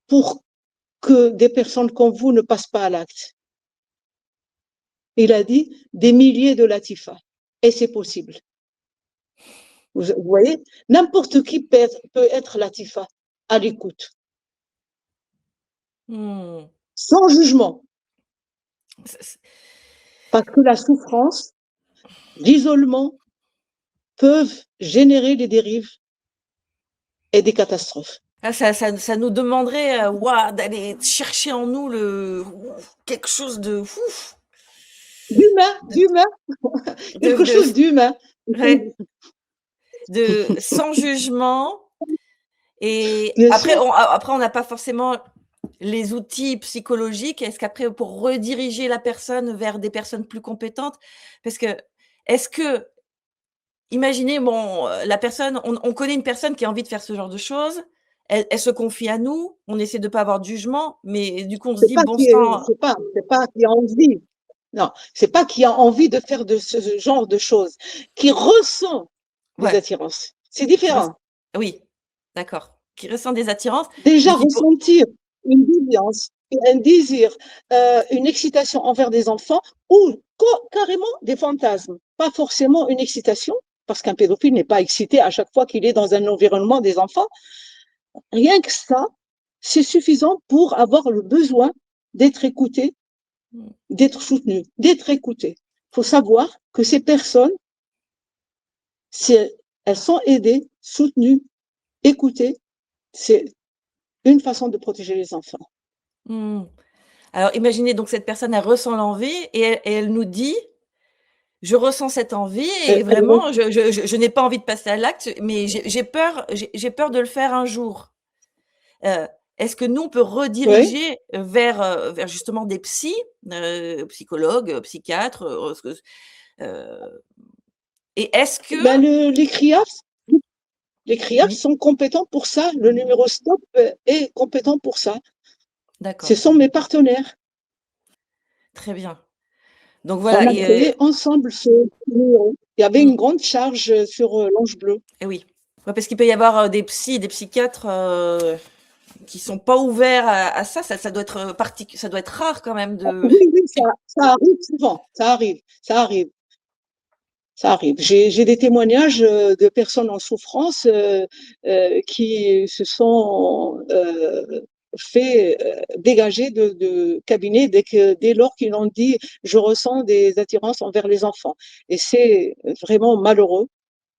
pour que des personnes comme vous ne passent pas à l'acte? Il a dit: des milliers de Latifa. Et c'est possible. Vous voyez, n'importe qui peut être Latifa à l'écoute, Mmh. sans jugement, C parce que la souffrance, l'isolement peuvent générer des dérives et des catastrophes. ça nous demanderait, waouh, d'aller chercher en nous le quelque chose de ouf, D'humain, de d'humain, quelque de chose d'humain. ouais, de sans jugement. Et Bien après sûr, on n'a pas forcément les outils psychologiques. Est-ce qu'après pour rediriger la personne vers des personnes plus compétentes? Parce que est-ce que imaginez bon, la personne on connaît une personne qui a envie de faire ce genre de choses, elle se confie à nous, on essaie de pas avoir de jugement, mais du coup on se dit: «Bon sang». c'est pas qui a envie. Non, c'est pas qui a envie de faire de ce genre de choses, qui ressent des Ouais, attirances. C'est qui res différent. oui, d'accord, qui ressent des attirances, mais Déjà qui pour ressentir une déviance, un désir, une excitation envers des enfants ou carrément des fantasmes. Pas forcément une excitation, parce qu'un pédophile n'est pas excité à chaque fois qu'il est dans un environnement des enfants. Rien que ça, c'est suffisant pour avoir le besoin d'être écouté, mmh, d'être soutenu, d'être écouté. Il faut savoir que ces personnes, elles sont aidées, soutenues, écoutées. C'est une façon de protéger les enfants. mmh. Alors imaginez donc cette personne, elle ressent l'envie et elle nous dit: «Je ressens cette envie et Elle vraiment je n'ai pas envie de passer à l'acte, mais j'ai peur de le faire un jour». Heu, Est-ce que nous, on peut Oui, rediriger vers justement des psychologues, psychiatres, ce que et est-ce que ben les CRIAF oui, sont compétents pour ça. Le numéro stop est compétent pour ça. Ce d'accord, sont mes partenaires. très bien. Donc On voilà a créé ensemble ce numéro. Il y avait mmh, une grande charge sur l'Ange Bleu. et oui. Ouais, parce qu'il peut y avoir, des psychiatres, qui sont pas ouverts à ça. Ça doit être, ça doit être rare quand même de Oui, oui, ça arrive souvent. Ça arrive, ça arrive. Ça arrive. J'ai des témoignages de personnes en souffrance qui se sont fait dégager de cabinet dès lors qu'ils ont dit je ressens des attirances envers les enfants. Et c'est vraiment malheureux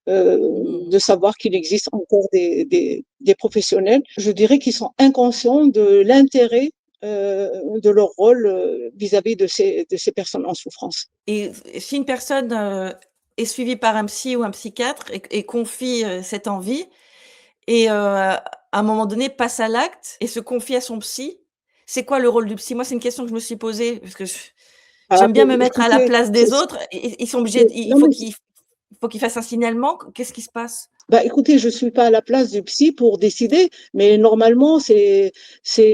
mmh, de savoir qu'il existe encore des professionnels, je dirais, qui sont inconscients de l'intérêt de leur rôle vis-à-vis de ces personnes en souffrance. et si une personne, est suivi par un psy ou un psychiatre et confie, cette envie et à un moment donné passe à l'acte et se confie à son psy, c'est quoi le rôle du psy? Moi, c'est une question que je me suis posée parce que Ah, j'aime mais bien me mettre à la écoutez, place des autres et ils sont obligés il non, mais faut qu'ils fassent un signalement. Qu'est-ce qui se passe? bah, écoutez, je suis pas à la place du psy pour décider, mais normalement, c'est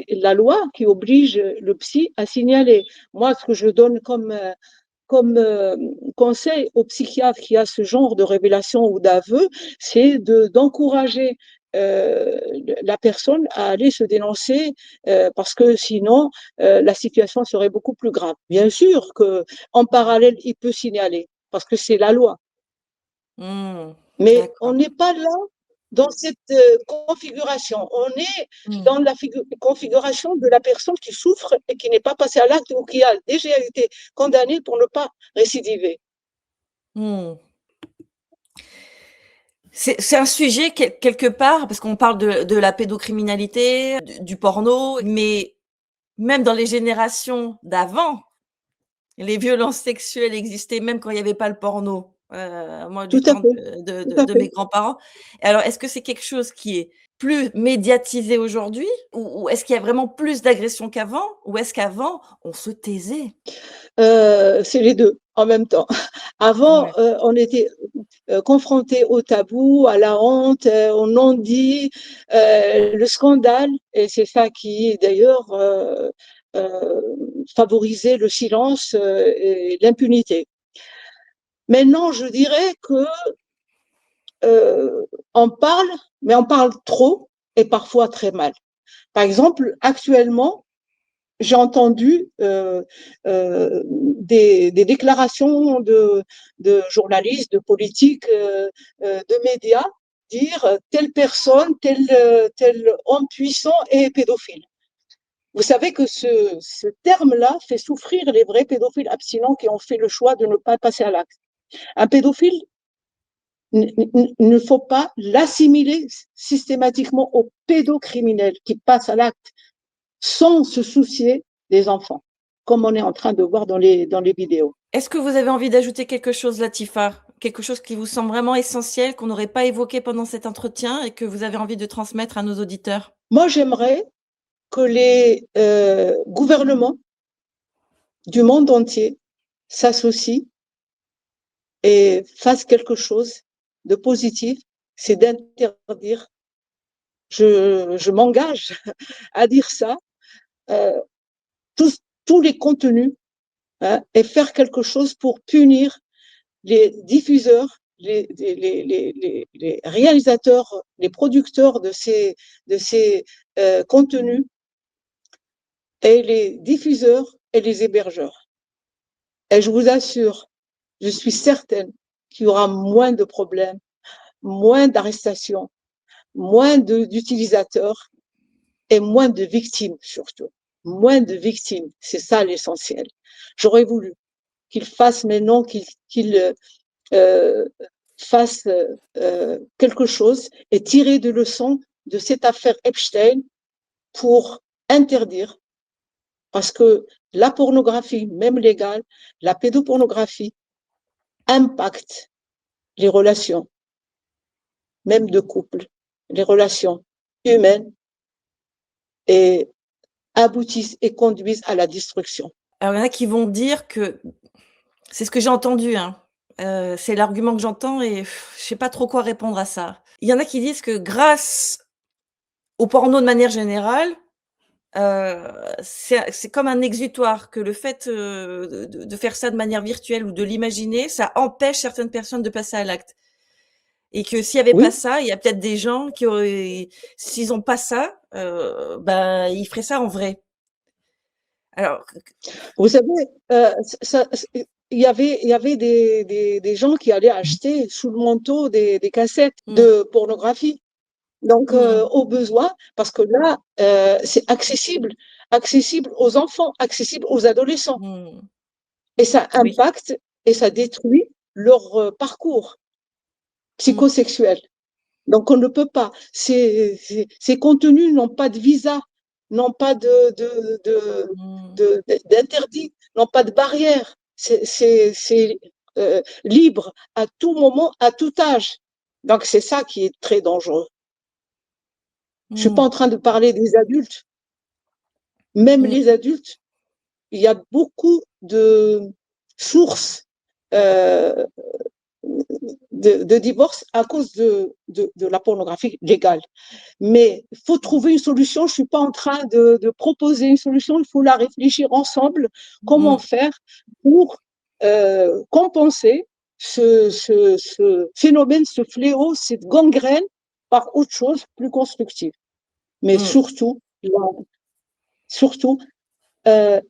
la loi qui oblige le psy à signaler. Moi, ce que je donne comme conseil au psychiatre qui a ce genre de révélation ou d'aveu, c'est d'encourager la personne à aller se dénoncer parce que sinon la situation serait beaucoup plus grave. Bien sûr qu'en parallèle, il peut signaler parce que c'est la loi, Mmh. mais on D'accord. n'est pas là dans cette configuration. On est Mmh. dans la configuration de la personne qui souffre et qui n'est pas passée à l'acte ou qui a déjà été condamnée pour ne pas récidiver. Mmh. C'est un sujet quelque part parce qu'on parle de la pédocriminalité, du porno, mais même dans les générations d'avant, les violences sexuelles existaient même quand il y avait pas le porno. Moi du Tout à temps fait, tout à de fait. mes grands-parents. Alors est-ce que c'est quelque chose qui est plus médiatisé aujourd'hui? Ou est-ce qu'il y a vraiment plus d'agressions qu'avant? Ou est-ce qu'avant on se taisait? C'est les 2 en même temps. Avant, Ouais. on était, confrontés au tabou, à la honte, au non-dit, le scandale et c'est ça qui d'ailleurs, favorisait le silence, et l'impunité. Maintenant, je dirais que, on parle, mais on parle trop et parfois très mal. Par exemple, actuellement, j'ai entendu des déclarations de journalistes, de politiques, de médias dire telle personne, tel homme puissant est pédophile. Vous savez que ce terme-là fait souffrir les vrais pédophiles abstinents qui ont fait le choix de ne pas passer à l'acte. Un pédophile, il ne faut pas l'assimiler systématiquement au pédocriminel qui passe à l'acte sans se soucier des enfants, comme on est en train de voir dans les vidéos. Est-ce que vous avez envie d'ajouter quelque chose, Latifa? Quelque chose qui vous semble vraiment essentiel, qu'on n'aurait pas évoqué pendant cet entretien et que vous avez envie de transmettre à nos auditeurs? Moi, j'aimerais que les gouvernements du monde entier s'associent et fassent quelque chose de positif, c'est d'interdire, je m'engage à dire ça, euh, tous, tous les contenus hein, et faire quelque chose pour punir les diffuseurs, les réalisateurs, les producteurs de ces contenus et les diffuseurs et les hébergeurs. Et je vous assure, je suis certaine qu'il y aura moins de problèmes, moins d'arrestations, moins d'utilisateurs et moins de victimes surtout. Moins de victimes, c'est ça l'essentiel. J'aurais voulu qu'ils fassent maintenant, qu'ils euh, fasse quelque chose et tirer des leçons de cette affaire Epstein pour interdire, parce que la pornographie, même légale, la pédopornographie, impacte les relations, même de couple, les relations humaines et aboutissent et conduisent à la destruction. Alors, il y en a qui vont dire que c'est ce que j'ai entendu, hein, c'est l'argument que j'entends et je sais pas trop quoi répondre à ça. Il y en a qui disent que grâce au porno de manière générale, c'est comme un exutoire, que le fait, de faire ça de manière virtuelle ou de l'imaginer, ça empêche certaines personnes de passer à l'acte et que s'il y avait pas Oui, ça, il y a peut-être des gens qui auraient s'ils ont pas ça, ben, ils feraient ça en vrai. Alors vous savez, ça, il y avait des gens qui allaient acheter sous le manteau des cassettes mmh, de pornographie. Donc, mmh, au besoin, parce que là, c'est accessible, accessible aux enfants, accessible aux adolescents. mmh, Et ça oui, impacte et ça détruit leur parcours mmh, psychosexuel. Donc, on ne peut pas. Ces contenus n'ont pas de visa, n'ont pas mmh, d'interdit, n'ont pas de barrière. C'est libre à tout moment, à tout âge. Donc, c'est ça qui est très dangereux. Je ne suis pas en train de parler des adultes. Même les adultes, il y a beaucoup de sources euh, de divorce à cause de la pornographie légale. Mais il faut trouver une solution. Je ne suis pas en train de proposer une solution. Il faut la réfléchir ensemble. Comment faire pour compenser ce phénomène, ce fléau, cette gangrène par autre chose plus constructive. Mais surtout,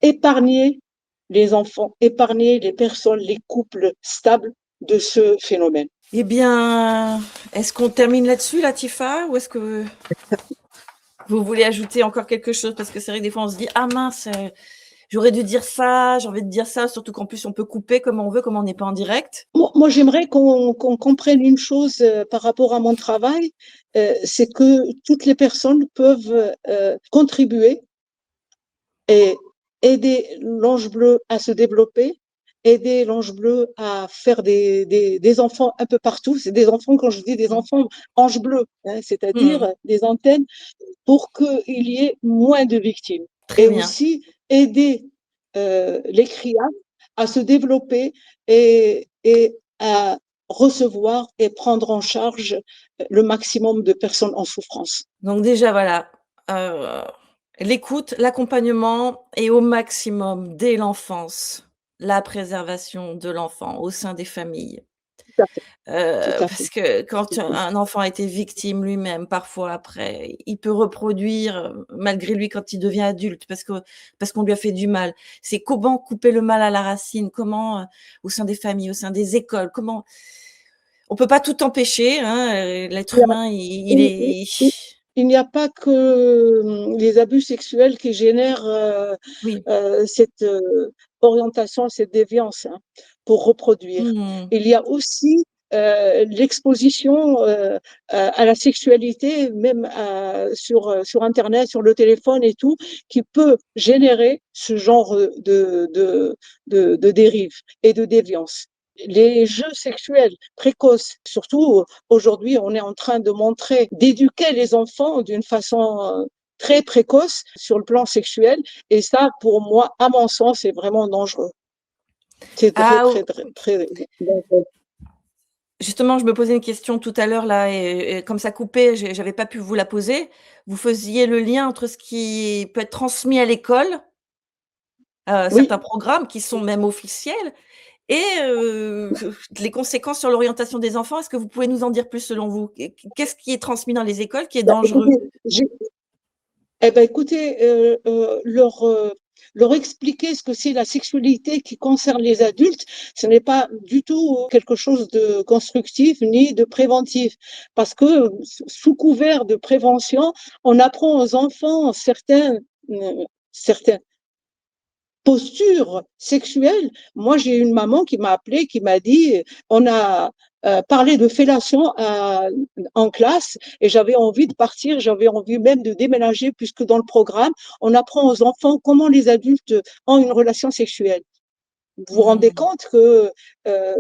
épargner les enfants, épargner les personnes, les couples stables de ce phénomène. Eh bien, est-ce qu'on termine là-dessus, Latifa, ou est-ce que vous voulez ajouter encore quelque chose? Parce que c'est vrai que des fois, on se dit, ah mince, j'aurais dû dire ça, j'ai envie de dire ça, surtout qu'en plus, on peut couper comme on veut, comme on n'est pas en direct. Moi j'aimerais qu'on comprenne une chose par rapport à mon travail, c'est que toutes les personnes peuvent contribuer et aider l'Ange Bleu à se développer, aider l'Ange Bleu à faire des enfants un peu partout. C'est des enfants, quand je dis des enfants, Ange Bleu, hein, c'est-à-dire des antennes pour qu'il y ait moins de victimes. Très et bien. aussi aider les CRIA à se développer et à recevoir et prendre en charge le maximum de personnes en souffrance. Donc déjà, voilà, l'écoute, l'accompagnement et au maximum, dès l'enfance, la préservation de l'enfant au sein des familles. Tout à fait. Tout à Parce fait. que quand un enfant a été victime lui-même, parfois après, il peut reproduire, malgré lui quand il devient adulte parce qu'on lui a fait du mal. C'est comment couper le mal à la racine, comment, au sein des familles, au sein des écoles, comment on peut pas tout empêcher, hein, l'être humain il est Il n'y a pas que les abus sexuels qui génèrent oui. cette orientation, cette déviance pour reproduire. Mmh. Il y a aussi l'exposition à la sexualité, même sur Internet, sur le téléphone et tout, qui peut générer ce genre de dérive et de déviance. Les jeux sexuels précoces, surtout aujourd'hui, on est en train de montrer, d'éduquer les enfants d'une façon très précoce sur le plan sexuel. Et ça, pour moi, à mon sens, c'est vraiment dangereux. C'est très, Ah, très, très, très dangereux. justement, je me posais une question tout à l'heure là et comme ça coupait, j'avais pas pu vous la poser. Vous faisiez le lien entre ce qui peut être transmis à l'école, certains Oui, programmes qui sont même officiels et les conséquences sur l'orientation des enfants. Est-ce que vous pouvez nous en dire plus selon vous? Qu'est-ce qui est transmis dans les écoles qui est dangereux? écoutez, écoutez, leur expliquer ce que c'est la sexualité qui concerne les adultes, ce n'est pas du tout quelque chose de constructif ni de préventif, parce que sous couvert de prévention, on apprend aux enfants certaines posture sexuelle. Moi, j'ai une maman qui m'a appelé, qui m'a dit, on a parlé de fellation en classe et j'avais envie de partir, j'avais envie même de déménager puisque dans le programme, on apprend aux enfants comment les adultes ont une relation sexuelle. Vous vous rendez Mmh. compte que euh,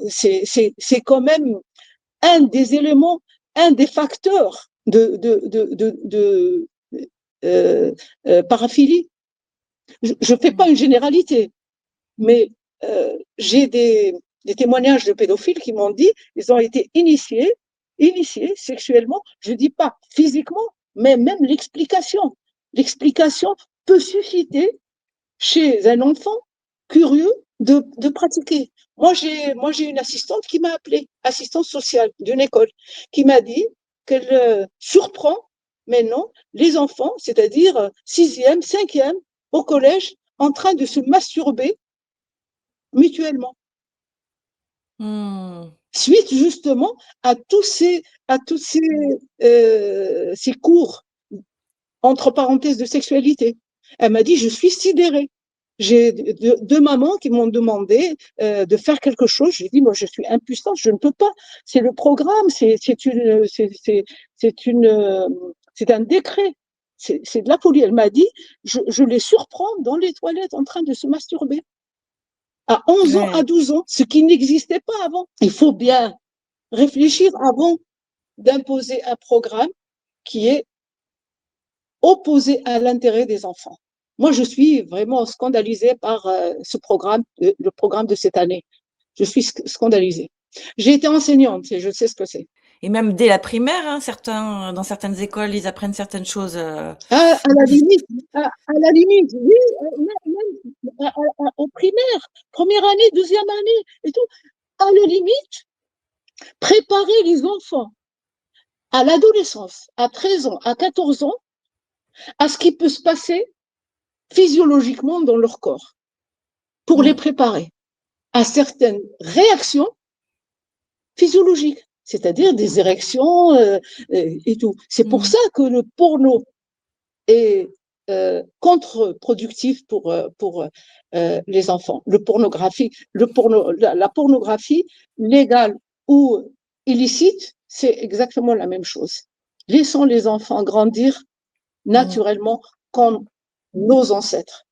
c'est quand même un des éléments, un des facteurs de paraphilie. Je ne fais pas Mmh. une généralité, mais j'ai des témoignages de pédophiles qui m'ont dit ils ont été initiés sexuellement, je ne dis pas physiquement, mais même l'explication. L'explication peut susciter chez un enfant curieux de pratiquer. Moi, j'ai une assistante qui m'a appelée, assistante sociale d'une école, qui m'a dit qu'elle surprend maintenant les enfants, c'est-à-dire sixième, cinquième, au collège, en train de se masturber mutuellement, Mmh. suite justement à tous ces cours, entre parenthèses, de sexualité. Elle m'a dit, je suis sidérée. J'ai deux mamans qui m'ont demandé de faire quelque chose. J'ai dit, moi, je suis impuissante, je ne peux pas. C'est le programme, c'est un décret. C'est de la folie. Elle m'a dit, je les surprends dans les toilettes en train de se masturber. à 11 ans, Ouais. à 12 ans, ce qui n'existait pas avant. Il faut bien réfléchir avant d'imposer un programme qui est opposé à l'intérêt des enfants. Moi, je suis vraiment scandalisée par ce programme, le programme de cette année. Je suis scandalisée. J'ai été enseignante et je sais ce que c'est. Et même dès la primaire, hein, dans certaines écoles, ils apprennent certaines choses. À la limite, à la limite, oui, même au primaire, première année, deuxième année et tout. À la limite, préparer les enfants à l'adolescence, à 13 ans, à 14 ans, à ce qui peut se passer physiologiquement dans leur corps, pour les préparer à certaines réactions physiologiques, c'est-à-dire des érections et tout. C'est pour ça que le porno est contre-productif pour les enfants. La pornographie, légale ou illicite, c'est exactement la même chose. Laissons les enfants grandir naturellement comme nos ancêtres.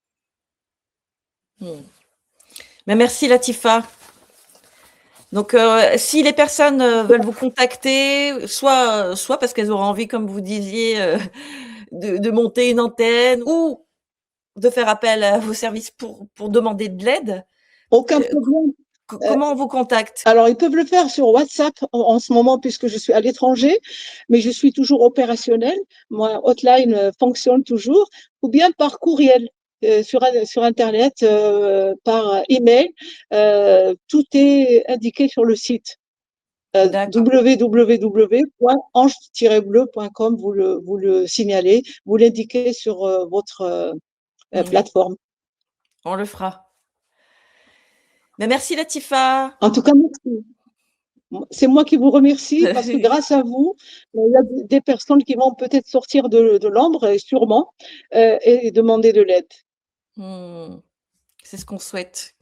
Mais merci Latifa. Donc, si les personnes veulent vous contacter, soit parce qu'elles auront envie, comme vous disiez, de monter une antenne ou de faire appel à vos services pour demander de l'aide, Aucun problème. Comment on vous contacte? Alors, ils peuvent le faire sur WhatsApp en ce moment puisque je suis à l'étranger, mais je suis toujours opérationnelle. Mon hotline fonctionne toujours, ou bien par courriel. Sur Internet, par email, tout est indiqué sur le site www.ange-bleu.com, vous le signalez, vous l'indiquez sur votre plateforme. On le fera. Mais merci Latifa. En tout cas, merci. C'est moi qui vous remercie parce que grâce à vous, il y a des personnes qui vont peut-être sortir de l'ombre, sûrement, et demander de l'aide. C'est ce qu'on souhaite.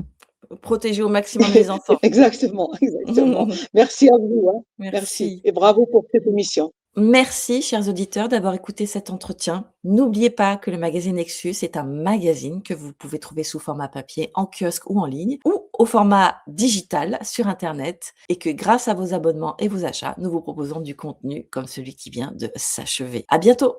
Protéger au maximum les enfants. Exactement, exactement. Merci à vous. Hein. Merci. Et bravo pour cette émission. Merci, chers auditeurs, d'avoir écouté cet entretien. N'oubliez pas que le magazine Nexus est un magazine que vous pouvez trouver sous format papier, en kiosque ou en ligne, ou au format digital sur Internet, et que grâce à vos abonnements et vos achats, nous vous proposons du contenu comme celui qui vient de s'achever. À bientôt!